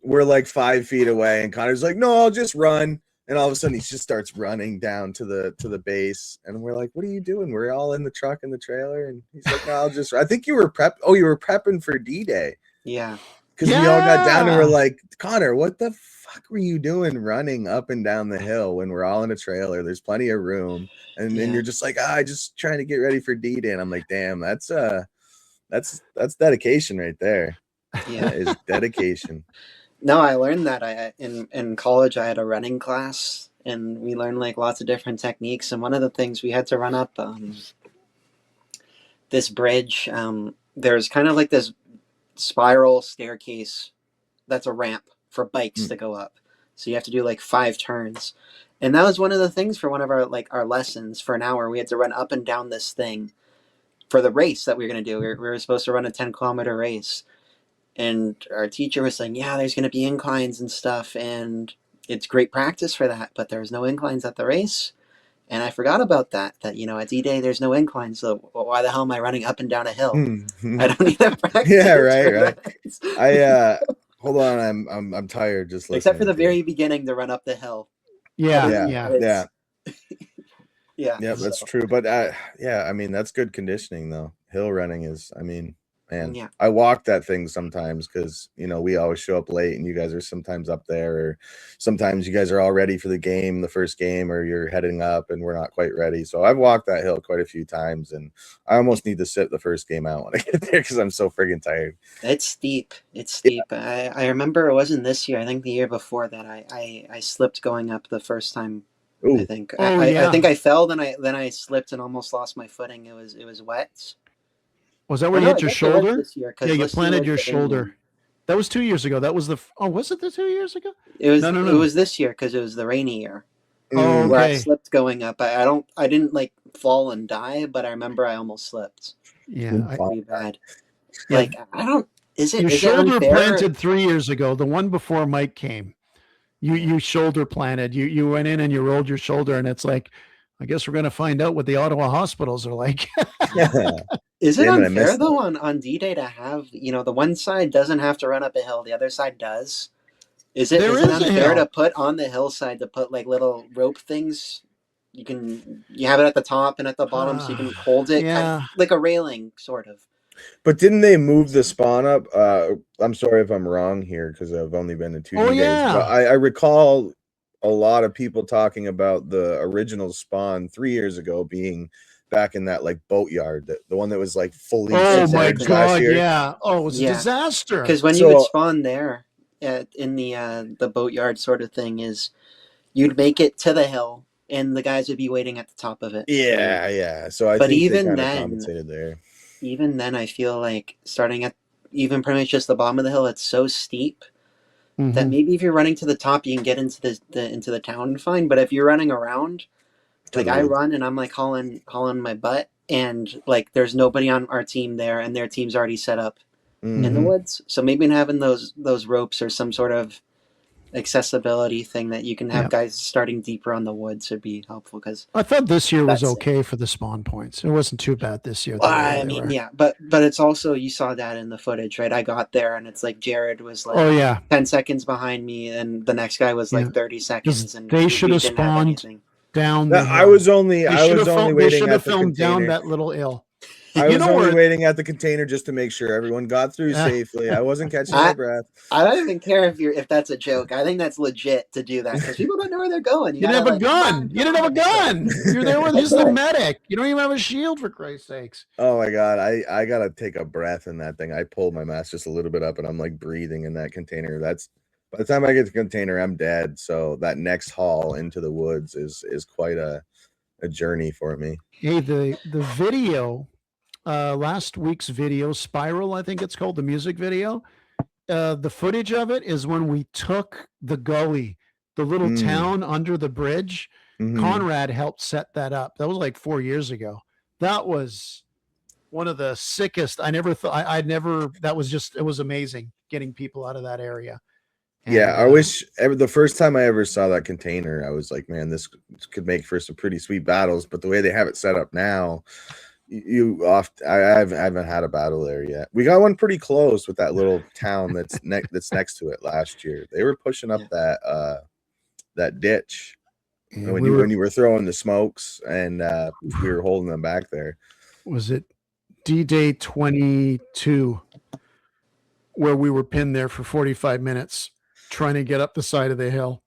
we're like 5 feet away, and Connor's like, "No, I'll just run." And all of a sudden, he just starts running down to the base, and we're like, "What are you doing?" We're all in the truck in the trailer, and he's like, "No, I'll just." I think you were you were prepping for D-Day. Yeah, because we all got down and we're like, "Connor, what the fuck were you doing running up and down the hill when we're all in a trailer? There's plenty of room." And then you're just like, just trying to get ready for D-Day. And I'm like, "Damn, that's dedication right there." Yeah, that is dedication. No, I learned that. In college, I had a running class, and we learned like lots of different techniques. And one of the things we had to run up this bridge. There's kind of like this spiral staircase that's a ramp for bikes to go up. So you have to do like 5 turns. And that was one of the things for one of our lessons for an hour. We had to run up and down this thing for the race that we were going to do. We were supposed to run a 10-kilometer race. And our teacher was saying, yeah, there's going to be inclines and stuff. And it's great practice for that. But there's no inclines at the race. And I forgot about that, at D-Day, there's no inclines. So why the hell am I running up and down a hill? I don't need to practice. Yeah, right. That. Hold on, I'm tired just listening. Except for the very beginning to run up the hill. Yeah. Yeah. Yeah, that's true. But I mean, that's good conditioning though. Hill running is, I mean, man, I walk that thing sometimes because, we always show up late and you guys are sometimes up there, or sometimes you guys are all ready for the game, the first game, or you're heading up and we're not quite ready. So I've walked that hill quite a few times and I almost need to sit the first game out when I get there because I'm so friggin' tired. It's steep. Yeah. I remember it wasn't this year. I think the year before that I slipped going up the first time. Ooh. I think. I think I fell, then I slipped and almost lost my footing. It was wet. Was that where you hit your shoulder? This year, yeah, you planted your shoulder. That was 2 years ago. That was was it the 2 years ago? It was. No. It was this year because it was the rainy year. Oh, okay. Where I slipped going up. I didn't like fall and die, but I remember I almost slipped. Yeah, pretty bad. Yeah. Like I don't. Is it your is shoulder it unfair? planted 3 years ago? The one before Mike came. You shoulder planted. You went in and you rolled your shoulder, and it's like, I guess we're going to find out what the Ottawa hospitals are like. Is it unfair though on D-Day to have, the one side doesn't have to run up a hill, the other side does? Is it unfair to put on the hillside to put like little rope things? You have it at the top and at the bottom so you can hold it like a railing sort of. But didn't they move the spawn up? I'm sorry if I'm wrong here because I've only been to 2 days. But I recall a lot of people talking about the original spawn 3 years ago being back in that like boatyard, the one that was like fully. Oh my god! Yeah. Oh, it was a disaster. Because when you would spawn there, in the boatyard sort of thing, is you'd make it to the hill and the guys would be waiting at the top of it. Yeah. So I think even then, compensated there. Even then, I feel like starting at even pretty much just the bottom of the hill, it's so steep that maybe if you're running to the top, you can get into the town fine. But if you're running around. Like I run and I'm like hauling my butt, and like there's nobody on our team there, and their team's already set up in the woods. So maybe having those ropes or some sort of accessibility thing that you can have guys starting deeper on the woods would be helpful. Because I thought this year was okay for the spawn points. It wasn't too bad this year. I mean, but it's also, you saw that in the footage, right? I got there and it's like Jared was like 10 seconds behind me, and the next guy was like 30 seconds, and they should have spawned down. I was only waiting. They should have filmed down that little hill. I was only waiting at the container just to make sure everyone got through safely. I wasn't catching my breath. I don't even care if that's a joke. I think that's legit to do that because people don't know where they're going. You didn't have a gun. You didn't have a gun. You're there with just the medic. You don't even have a shield, for Christ's sakes. Oh my god, I gotta take a breath in that thing. I pulled my mask just a little bit up, and I'm like breathing in that container. That's by the time I get to the container, I'm dead. So that next haul into the woods is quite a journey for me. Hey, the video. Last week's video, Spiral, I think it's called, the music video. The footage of it is when we took the gully, the little town under the bridge. Conrad helped set that up. That was like 4 years ago. That was one of the sickest. I never thought that was just, it was amazing getting people out of that area. And, I wish the first time I ever saw that container, I was like, man, this could make for some pretty sweet battles. But the way they have it set up now, I haven't had a battle there yet. We got one pretty close with that little town that's next to it last year. They were pushing up that ditch when you were throwing the smokes, and we were holding them back there. Was it D-Day 22 where we were pinned there for 45 minutes trying to get up the side of the hill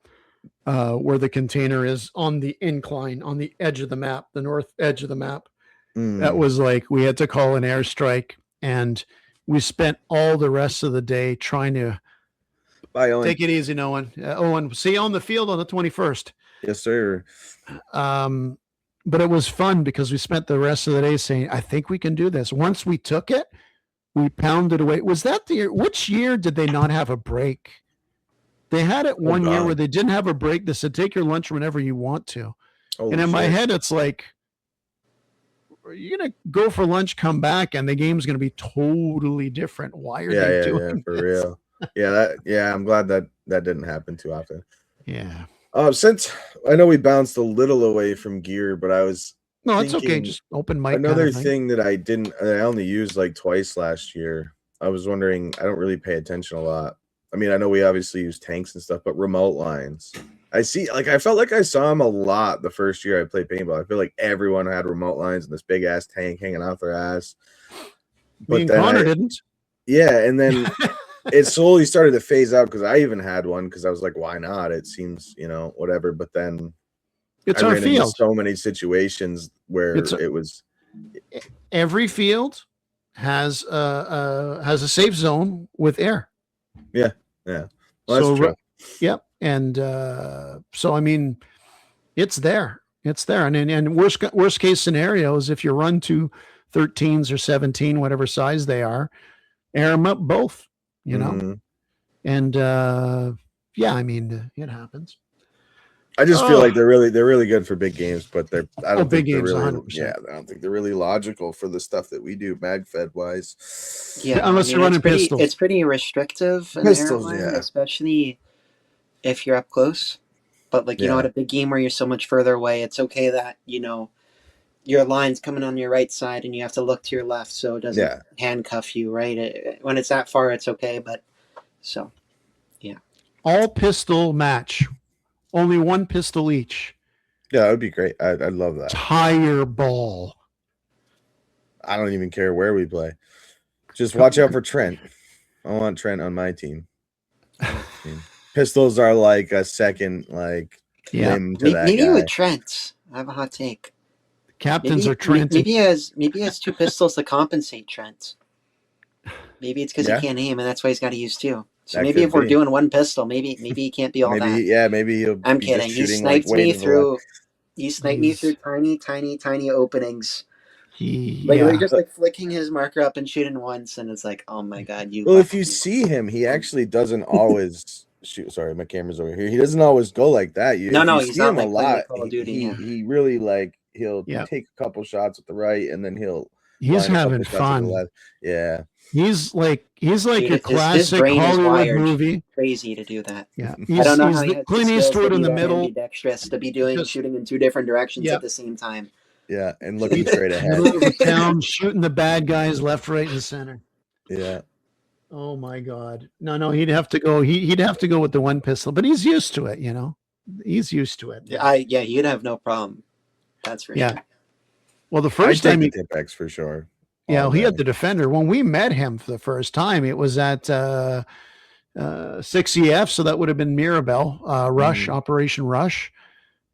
where the container is on the incline, on the edge of the map, the north edge of the map. That was like, we had to call an airstrike, and we spent all the rest of the day trying to take it easy, Owen. Owen, see you on the field on the 21st. Yes, sir. But it was fun because we spent the rest of the day saying, I think we can do this. Once we took it, we pounded away. Was that the year? Which year did they not have a break? They had it one year where they didn't have a break. They said, take your lunch whenever you want to. And in my head, it's like, are you going to go for lunch, come back, and the game's going to be totally different? Why are they doing for this? real? I'm glad that didn't happen too often. Yeah. Since I know we bounced a little away from gear, but I was it's okay. Just open mic. Another thing that I only used like twice last year. I was wondering, I don't really pay attention a lot. I mean, I know we obviously use tanks and stuff, but remote lines. I felt like I saw them a lot the first year I played paintball. I feel like everyone had remote lines and this big ass tank hanging off their ass. But then Connor didn't. Yeah, and then it slowly started to phase out because I even had one because I was like, why not? It seems, whatever. But then it's our field. So many situations where it was. Every field has a safe zone with air. Yeah. Well, that's true. Yep. And so I mean, it's there. And worst case scenario is if you run to 13s or 17, whatever size they are, air them up both. And I mean, it happens. I just feel like they're really good for big games, but I don't think they're really 100%. I don't think they're really logical for the stuff that we do mag fed wise. Yeah, unless you're running pistols. It's pretty restrictive in pistols, airline, especially if you're up close. But like at a big game where you're so much further away, it's okay that your line's coming on your right side and you have to look to your left so it doesn't handcuff you, right? When it's that far, it's okay, but all pistol match, only one pistol each. Yeah, that would be great. I'd love that. Tire ball. I don't even care where we play. Just watch out for Trent. I want Trent on my team. Pistols are like a second limb to that maybe guy. with Trent, I have a hot take. Captains are Trent. Maybe he has 2 pistols to compensate Trent. Maybe it's because he can't aim, and that's why he's got to use 2. So That maybe if we're be. doing one pistol, maybe he can't be all that. Yeah, maybe he'll. I'm be kidding. just He shooting, sniped me through. He sniped me through tiny openings. We're We're just flicking his marker up and shooting once, and it's like, oh my god, you. Well, if you see him, he actually doesn't always shoot. Sorry, my camera's over here. He doesn't always go like that. He's see not him like a lot. Call of Duty, he really he'll take a couple shots at the right, and then he's having fun. Yeah. He's like your classic Hollywood movie. Crazy to do that. Yeah, I don't know how he has Clint Eastwood in the middle. Ambidextrous to be shooting in 2 different directions at the same time. Yeah, and looking straight ahead. Town, shooting the bad guys left, right, and center. Yeah. Oh my God. No, he'd have to go. He'd have to go with the one pistol, but he's used to it. He's used to it. Yeah, he'd have no problem. That's for sure. Well, the first time he Tipex for sure. Yeah, he had the Defender. When we met him for the first time, it was at 6EF, so that would have been Mirabel, Operation Rush.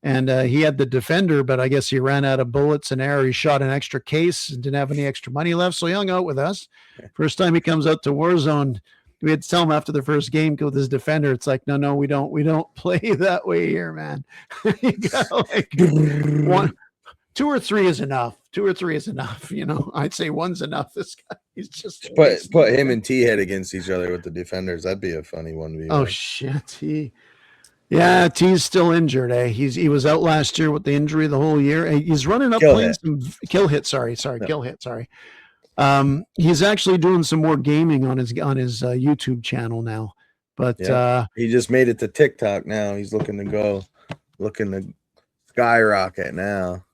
And he had the Defender, but I guess he ran out of bullets and air. He shot an extra case and didn't have any extra money left, so he hung out with us. First time he comes out to Warzone, we had to tell him after the first game, go with his Defender. It's like, no, we don't play that way here, man. You got 2 or 3 is enough. 2 or 3 is enough. I'd say 1's enough. This guy, he's just put him and T-Head against each other with the Defenders. That'd be a funny 1v1. Oh shit, T's still injured. He was out last year with the injury the whole year. He's running up playing some kill hit. Sorry, kill hit. Sorry. He's actually doing some more gaming on his YouTube channel now. But he just made it to TikTok now. He's looking to skyrocket now.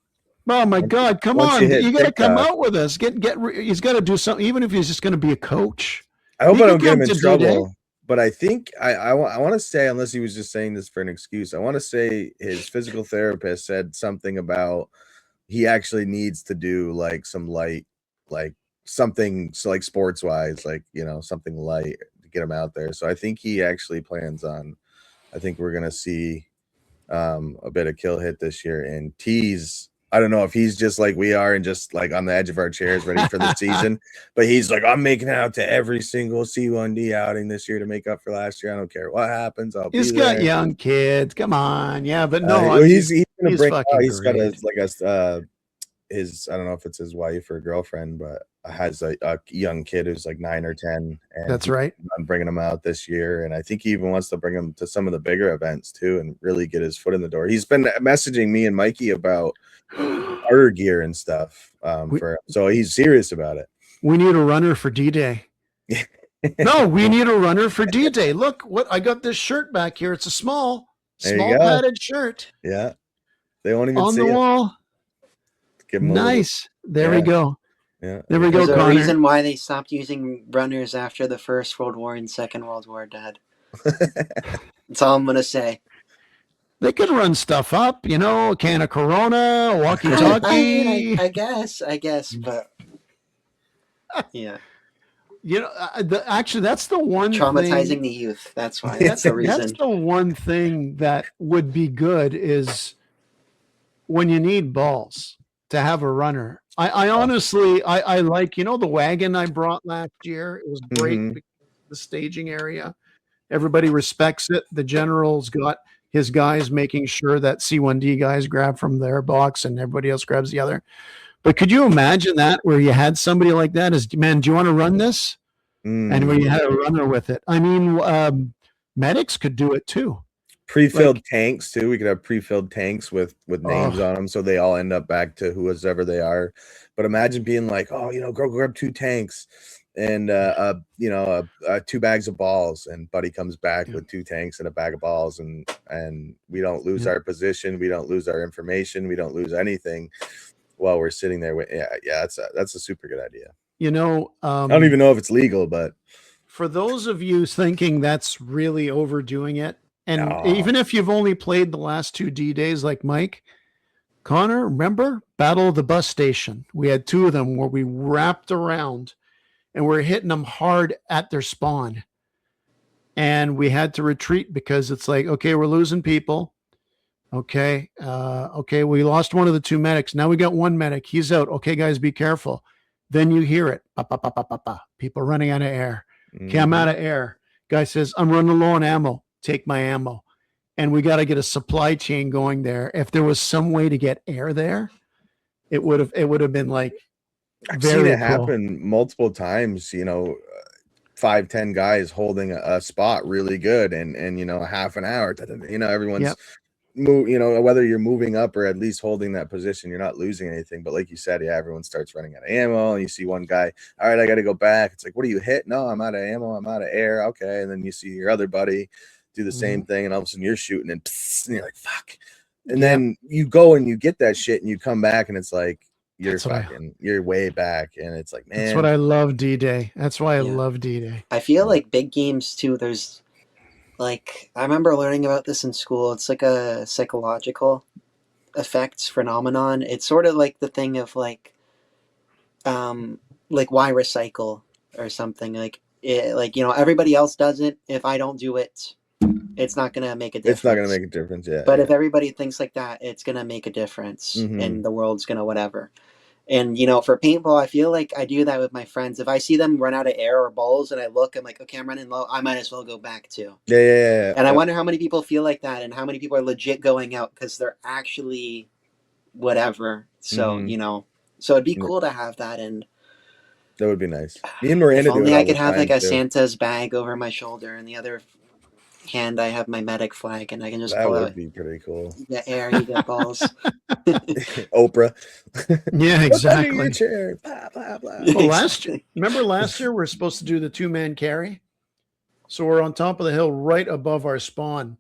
Oh my God! Come on, you got to come out with us. He's got to do something, even if he's just going to be a coach. I hope I don't get him in trouble. But I think I want to say, unless he was just saying this for an excuse, I want to say his physical therapist said something about he actually needs to do some light, something sports wise, something light to get him out there. So I think he actually plans on. I think we're gonna see a bit of kill hit this year, and T's I don't know if he's just like we are and just like on the edge of our chairs ready for the season, but he's like, I'm making it out to every single C1D outing this year to make up for last year. I don't care what happens. I'll He's be got there. young kids. Come on. Yeah, but no, Well, he's gonna he's bring fucking he's got great. his I don't know if it's his wife or girlfriend, but has a young kid who's like 9 or 10. And That's right. I'm bringing him out this year, and I think he even wants to bring him to some of the bigger events too, and really get his foot in the door. He's been messaging me and Mikey about starter gear and stuff. So he's serious about it. We need a runner for D-Day. No, we need a runner for D-Day. Look, what I got this shirt back here. It's a small padded shirt. Yeah, they won't even on see the it. wall. Give him nice. There we go. Yeah. There we go, There's a Connor. reason why they stopped using runners after the First World War and Second World War, Dad. That's all I'm gonna say. They could run stuff up, a can of Corona, walkie-talkie. I guess, but yeah. Actually, that's the one traumatizing the youth. That's why. That's the reason. That's the one thing that would be good is when you need balls to have a runner. I honestly, I like, the wagon I brought last year. It was great. Mm-hmm. The staging area. Everybody respects it. The general's got his guys making sure that C1D guys grab from their box and everybody else grabs the other. But could you imagine that where you had somebody like that as, man, do you want to run this? And where you had a runner with it. I mean, medics could do it too. Pre-filled tanks too. We could have pre-filled tanks with names on them, so they all end up back to whoever they are. But imagine being like, go grab 2 tanks and 2 bags of balls, and Buddy comes back with 2 tanks and a bag of balls, and we don't lose our position, we don't lose our information, we don't lose anything while we're sitting there. That's a super good idea. I don't even know if it's legal, but for those of you thinking that's really overdoing it, and even if you've only played the last 2 D-Days like Mike, Connor, remember Battle of the Bus Station? We had 2 of them where we wrapped around and we're hitting them hard at their spawn. And we had to retreat because it's like, okay, we're losing people. Okay. We lost one of the 2 medics. Now we got 1 medic. He's out. Okay, guys, be careful. Then you hear it. People running out of air. Okay, I'm out of air. Guy says, I'm running low on ammo. Take my ammo. And we got to get a supply chain going there. If there was some way to get air there, it would have been like I've very seen it cool. happen multiple times, 5-10 guys holding a spot really good and half an hour, everyone's whether you're moving up or at least holding that position, you're not losing anything. But like you said, everyone starts running out of ammo, and you see one guy, all right, I got to go back. It's like, what do you hit? No, I'm out of ammo. I'm out of air. Okay. And then you see your other buddy do the same thing, and all of a sudden you're shooting and you're like, fuck. And then you go and you get that shit and you come back and it's like, you're way back. And it's like, man, that's what I love D-Day. That's why I love D-Day. I feel like big games too. There's like, I remember learning about this in school. It's like a psychological effects phenomenon. It's sort of like the thing of like why recycle or something everybody else does it. If I don't do it, it's not going to make a difference. It's not going to make a difference. Yeah. But if everybody thinks like that, it's going to make a difference and the world's going to whatever. And, for paintball, I feel like I do that with my friends. If I see them run out of air or balls and I look, I'm like, okay, I'm running low. I might as well go back too. Yeah. And I wonder how many people feel like that and how many people are legit going out because they're actually whatever. So, so it'd be cool to have that. And that would be nice. Me and Miranda if only do it I could have like a too. Santa's bag over my shoulder and the other hand I have my medic flag and I can just pull out. That would be pretty cool. You get air, you get balls. Oprah. Yeah, exactly. Your chair. Blah, blah, blah. Well, last year we're supposed to do the 2-man carry. So we're on top of the hill right above our spawn.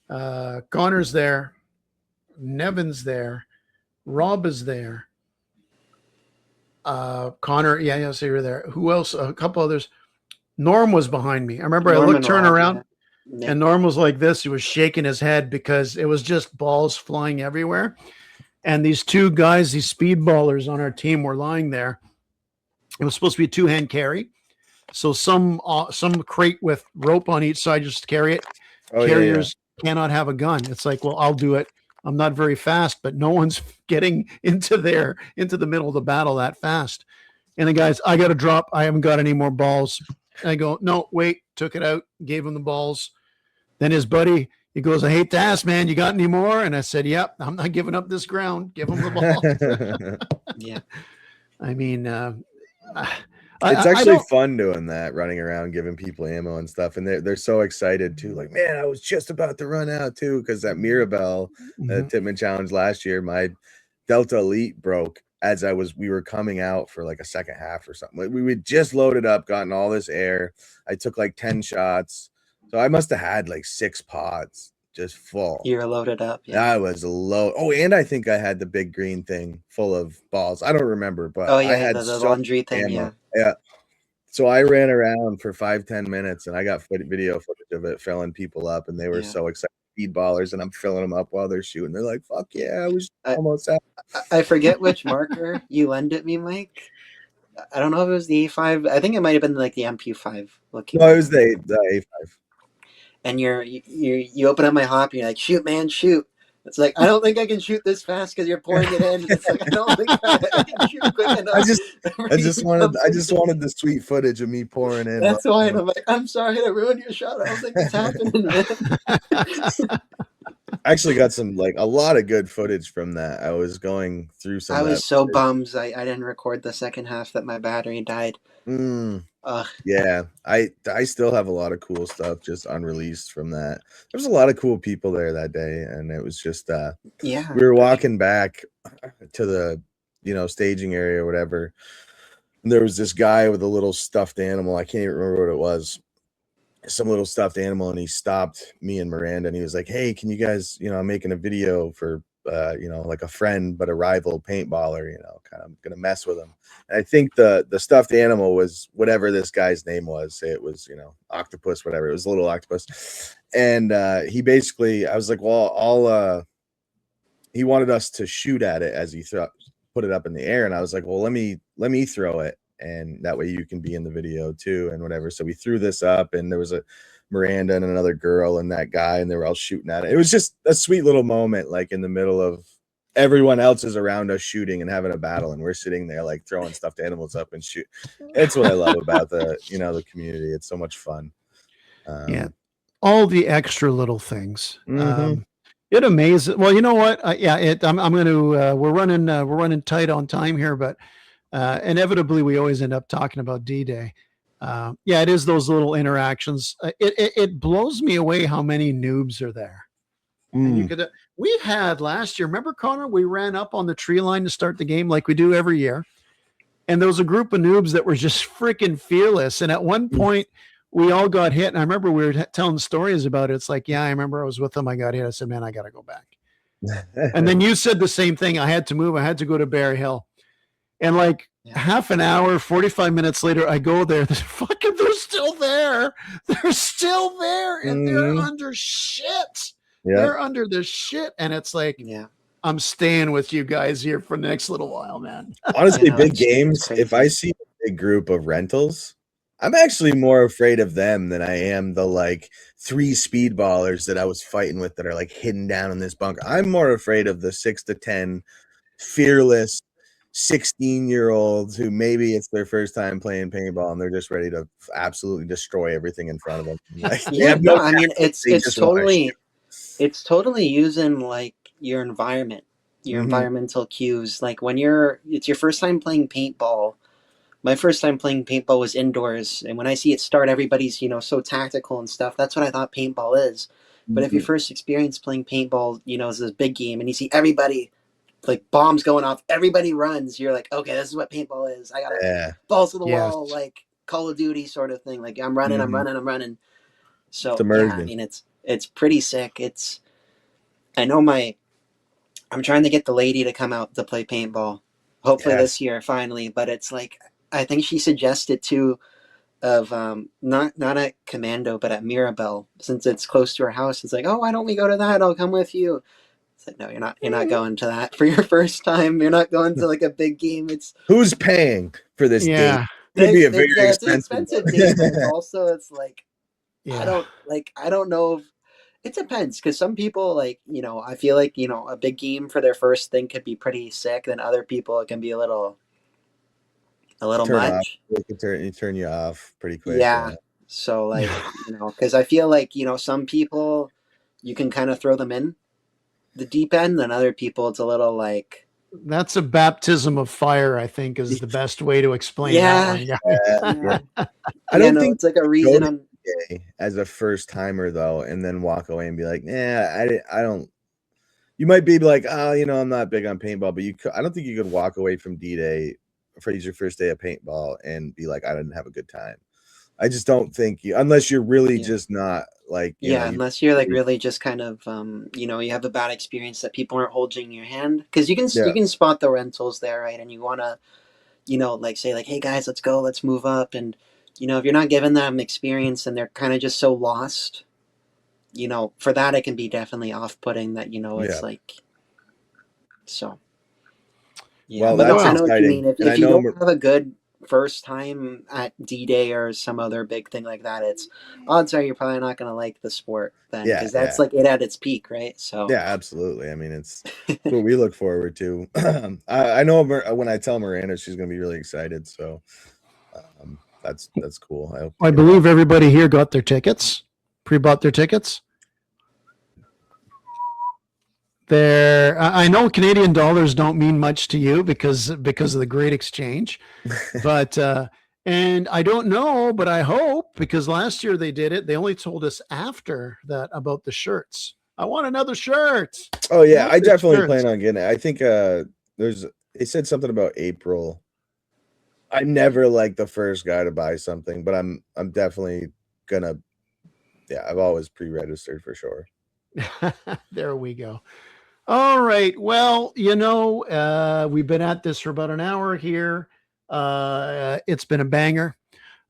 Connor's there. Nevin's there. Rob is there. Connor, so you're there. Who else? A couple others. Norm was behind me. I remember I looked, turn around, and Norm was like this. He was shaking his head because it was just balls flying everywhere. And these 2 guys, these speedballers on our team were lying there. It was supposed to be a 2-hand carry. So some crate with rope on each side just to carry it. Carriers cannot have a gun. It's like, well, I'll do it. I'm not very fast, but no one's getting into the middle of the battle that fast. And the guys, I got to drop. I haven't got any more balls. I go, no, wait, took it out, gave him the balls. Then his buddy, he goes, I hate to ask, man, you got any more? And I said, yep, I'm not giving up this ground. Give him the ball. Yeah. I mean, It's actually fun doing that, running around giving people ammo and stuff, and they're so excited too. Like, man, I was just about to run out too, because that Mirabelle Tippmann Challenge last year, my Delta Elite broke as we were coming out for like a second half or something. Like, we would just loaded up, gotten all this air. I took like 10 shots, so I must have had like 6 pods just full. You were loaded up. Yeah. I was low. Oh, and I think I had the big green thing full of balls. I don't remember, but Oh yeah, I had the so laundry thing. ammo. Yeah. Yeah. So I ran around for 5-10 minutes, and I got video footage of it filling people up, and they were so excited. Speedballers, and I'm filling them up while they're shooting. They're like, "Fuck yeah, I was almost out." I forget which marker you lended me, Mike. I don't know if it was the A5. I think it might have been like the MP5 looking. No, it was the A5. And you open up my hop, and you're like, shoot, man, shoot. It's like, I don't think I can shoot this fast because you're pouring it in. It's like, I don't think I can shoot quick enough. I just wanted the sweet footage of me pouring in. That's why I'm like, I'm sorry to ruin your shot. I don't think it's happening, man. I actually got a lot of good footage from that. I was going through some. I was so bummed I didn't record the second half that my battery died. Yeah, I still have a lot of cool stuff just unreleased from that. There's a lot of cool people there that day, and it was just we were walking back to the staging area or whatever, and there was this guy with a little stuffed animal. I can't even remember what it was, some little stuffed animal, and he stopped me and Miranda, and he was like, hey, can you guys, I'm making a video for like a friend but a rival paintballer, kind of gonna mess with him. And I think the stuffed animal was whatever this guy's name was. Say it was octopus, whatever. It was a little octopus. And he basically, I was like, well, he wanted us to shoot at it as he put it up in the air, and I was like, well, let me throw it, and that way you can be in the video too and whatever. So we threw this up, and there was a Miranda and another girl and that guy, and they were all shooting at it. It was just a sweet little moment, like in the middle of everyone else is around us shooting and having a battle, and we're sitting there like throwing stuffed animals up and shoot. It's what I love about the community. It's so much fun. All the extra little things. It amazes. Well, you know what? I'm going to. We're running tight on time here, but inevitably we always end up talking about D-Day. It is those little interactions. It blows me away how many noobs are there. And we had last year, remember, Connor, we ran up on the tree line to start the game like we do every year. And there was a group of noobs that were just freaking fearless. And at one point we all got hit. And I remember we were telling stories about it. It's like, I remember I was with them. I got hit. I said, man, I got to go back. And then you said the same thing. I had to move. I had to go to Bear Hill. And like half an hour, 45 minutes later, I go there. They're still there. They're still there. And they're under shit. Yep. They're under the shit. And it's like, I'm staying with you guys here for the next little while, man. Honestly, big games, if I see a big group of rentals, I'm actually more afraid of them than I am the like 3 speedballers that I was fighting with that are like hidden down in this bunker. I'm more afraid of the 6 to 10 fearless 16-year-olds who maybe it's their first time playing paintball and they're just ready to absolutely destroy everything in front of them. Like, I mean, it's totally using like your environment, your environmental cues. Like when it's your first time playing paintball. My first time playing paintball was indoors, and when I see it start, everybody's so tactical and stuff. That's what I thought paintball is. But if your first experience playing paintball, is this big game, and you see everybody like bombs going off, everybody runs. You're like, okay, this is what paintball is. I gotta balls to the wall, like Call of Duty sort of thing. Like I'm running. So I mean, it's pretty sick. I'm trying to get the lady to come out to play paintball. Hopefully this year, finally. But it's like, I think she suggested too of not at Commando, but at Mirabelle, since it's close to her house. It's like, oh, why don't we go to that? I'll come with you. It's like, no, you're not going to that for your first time. You're not going to like a big game. It's who's paying for this date? It'd be a very expensive date. But also, it's like I don't know It depends, because some people, like, I feel like, a big game for their first thing could be pretty sick. Then other people, it can be a little Turn off. much. It can turn you off pretty quick. Yeah. Yeah. So, like, because I feel like, some people, you can kind of throw them in the deep end, and other people, it's a little like, That's a baptism of fire, I think, is the best way to explain yeah, that one. Yeah. yeah. I don't no, think it's like a go reason to I'm, D-Day as a first timer though, and then walk away and be like, I don't. You might be like, oh, I'm not big on paintball, but I don't think you could walk away from D-Day for your first day of paintball and be like, I didn't have a good time. I just don't think unless you're really Yeah. just not like, unless you're like really just kind of, you have a bad experience that people aren't holding your hand, because you can spot the rentals there, right? And you want to, like say like, hey guys, let's go, let's move up. And, if you're not giving them experience and they're kind of just so lost, for that, it can be definitely off-putting that, it's like, so. Yeah, Well, but no, that's I know what you exciting. mean. And I If you know don't have a good first time at D-Day or some other big thing like that, it's odds are you're probably not going to like the sport then, Yeah, because that's like it at its peak, right? So yeah, absolutely. I mean, it's what we look forward to. I know when I tell Miranda, she's going to be really excited. So that's cool. I hope I believe everybody here got their tickets, pre-bought their tickets. I know Canadian dollars don't mean much to you because of the great exchange, but and I don't know, but I hope, because last year they did it. They only told us after that about the shirts. I want another shirt. Oh yeah, I definitely plan on getting it. I think they said something about April. I'm never like the first guy to buy something, but I'm definitely gonna. Yeah, I've always pre-registered for sure. There we go. All right. Well, we've been at this for about an hour here. It's been a banger.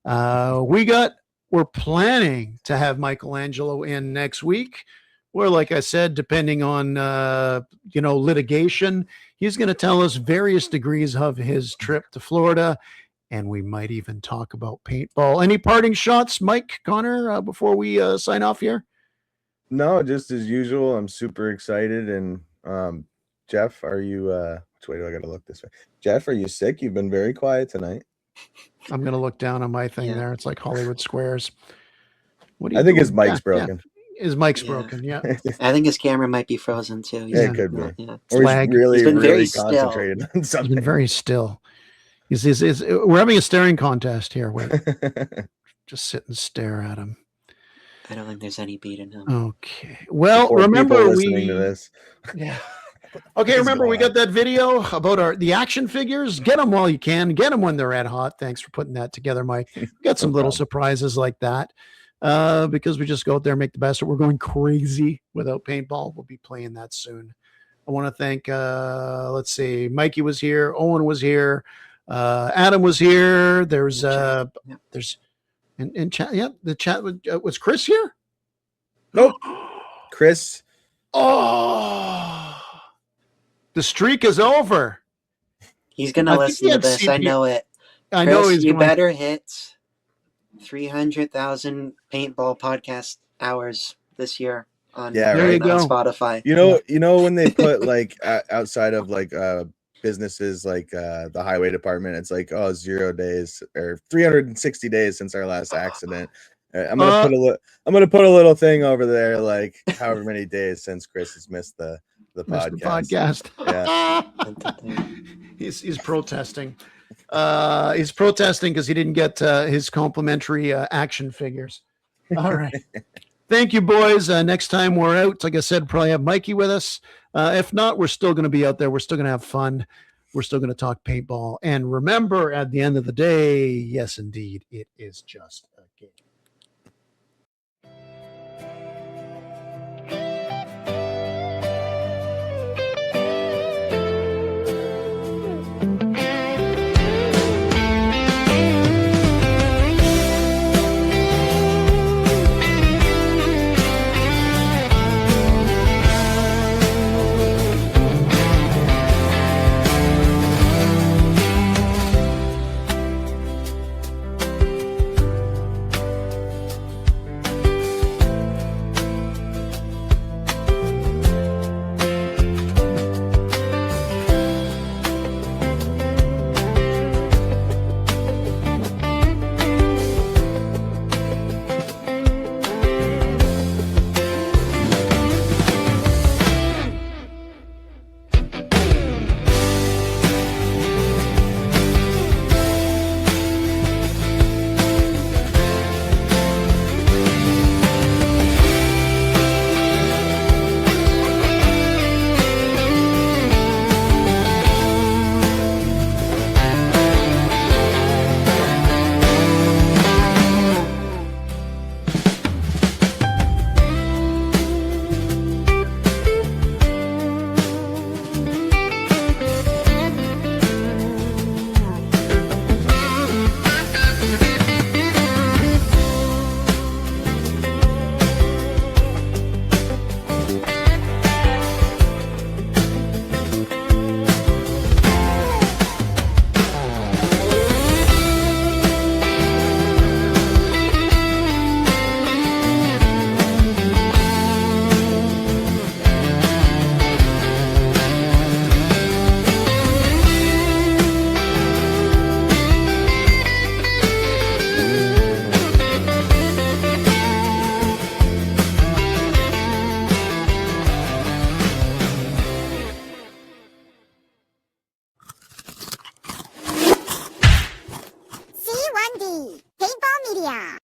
We're planning to have Michelangelo in next week. Where, like I said, depending on, litigation, he's going to tell us various degrees of his trip to Florida. And we might even talk about paintball. Any parting shots, Mike, Connor, before we sign off here? No, just as usual. I'm super excited. And Jeff, are you which way do I gotta look this way? Jeff, are you sick? You've been very quiet tonight. I'm gonna look down on my thing there. It's like Hollywood Squares. What do you I think doing? his mic's broken. Yeah. His mic's broken, yeah. I think his camera might be frozen too. It could be. Yeah. Or he's really, he's been really very concentrated on something. He's been very still. We're having a staring contest here. Wait. Just sit and stare at him. I don't think there's any beat in him. Okay. Well, remember listening to this. Yeah. Okay, remember we got that video about the action figures. Get them while you can. Get them when they're red hot. Thanks for putting that together, Mike. We got some little surprises like that because we just go out there and make the best of it. We're going crazy without paintball. We'll be playing that soon. I want to thank, let's see, Mikey was here. Owen was here. Adam was here. There's in chat. Yeah, the chat was Chris here? Nope. Chris. Oh, the streak is over. He's gonna listen to this. I know it. I know he's. You better hit 300,000 paintball podcast hours this year on Spotify. You know when they put like outside of like businesses like the highway department, it's like 0 days or 360 days since our last accident. I'm gonna put a little thing over there, like however many days since Chris has missed the podcast. Yeah. He's protesting. He's protesting because he didn't get his complimentary action figures. All right. Thank you, boys. Next time we're out, like I said, probably have Mikey with us. If not, we're still going to be out there. We're still going to have fun. We're still going to talk paintball. And remember, at the end of the day, yes, indeed, it is just a game. C1D Paintball Media.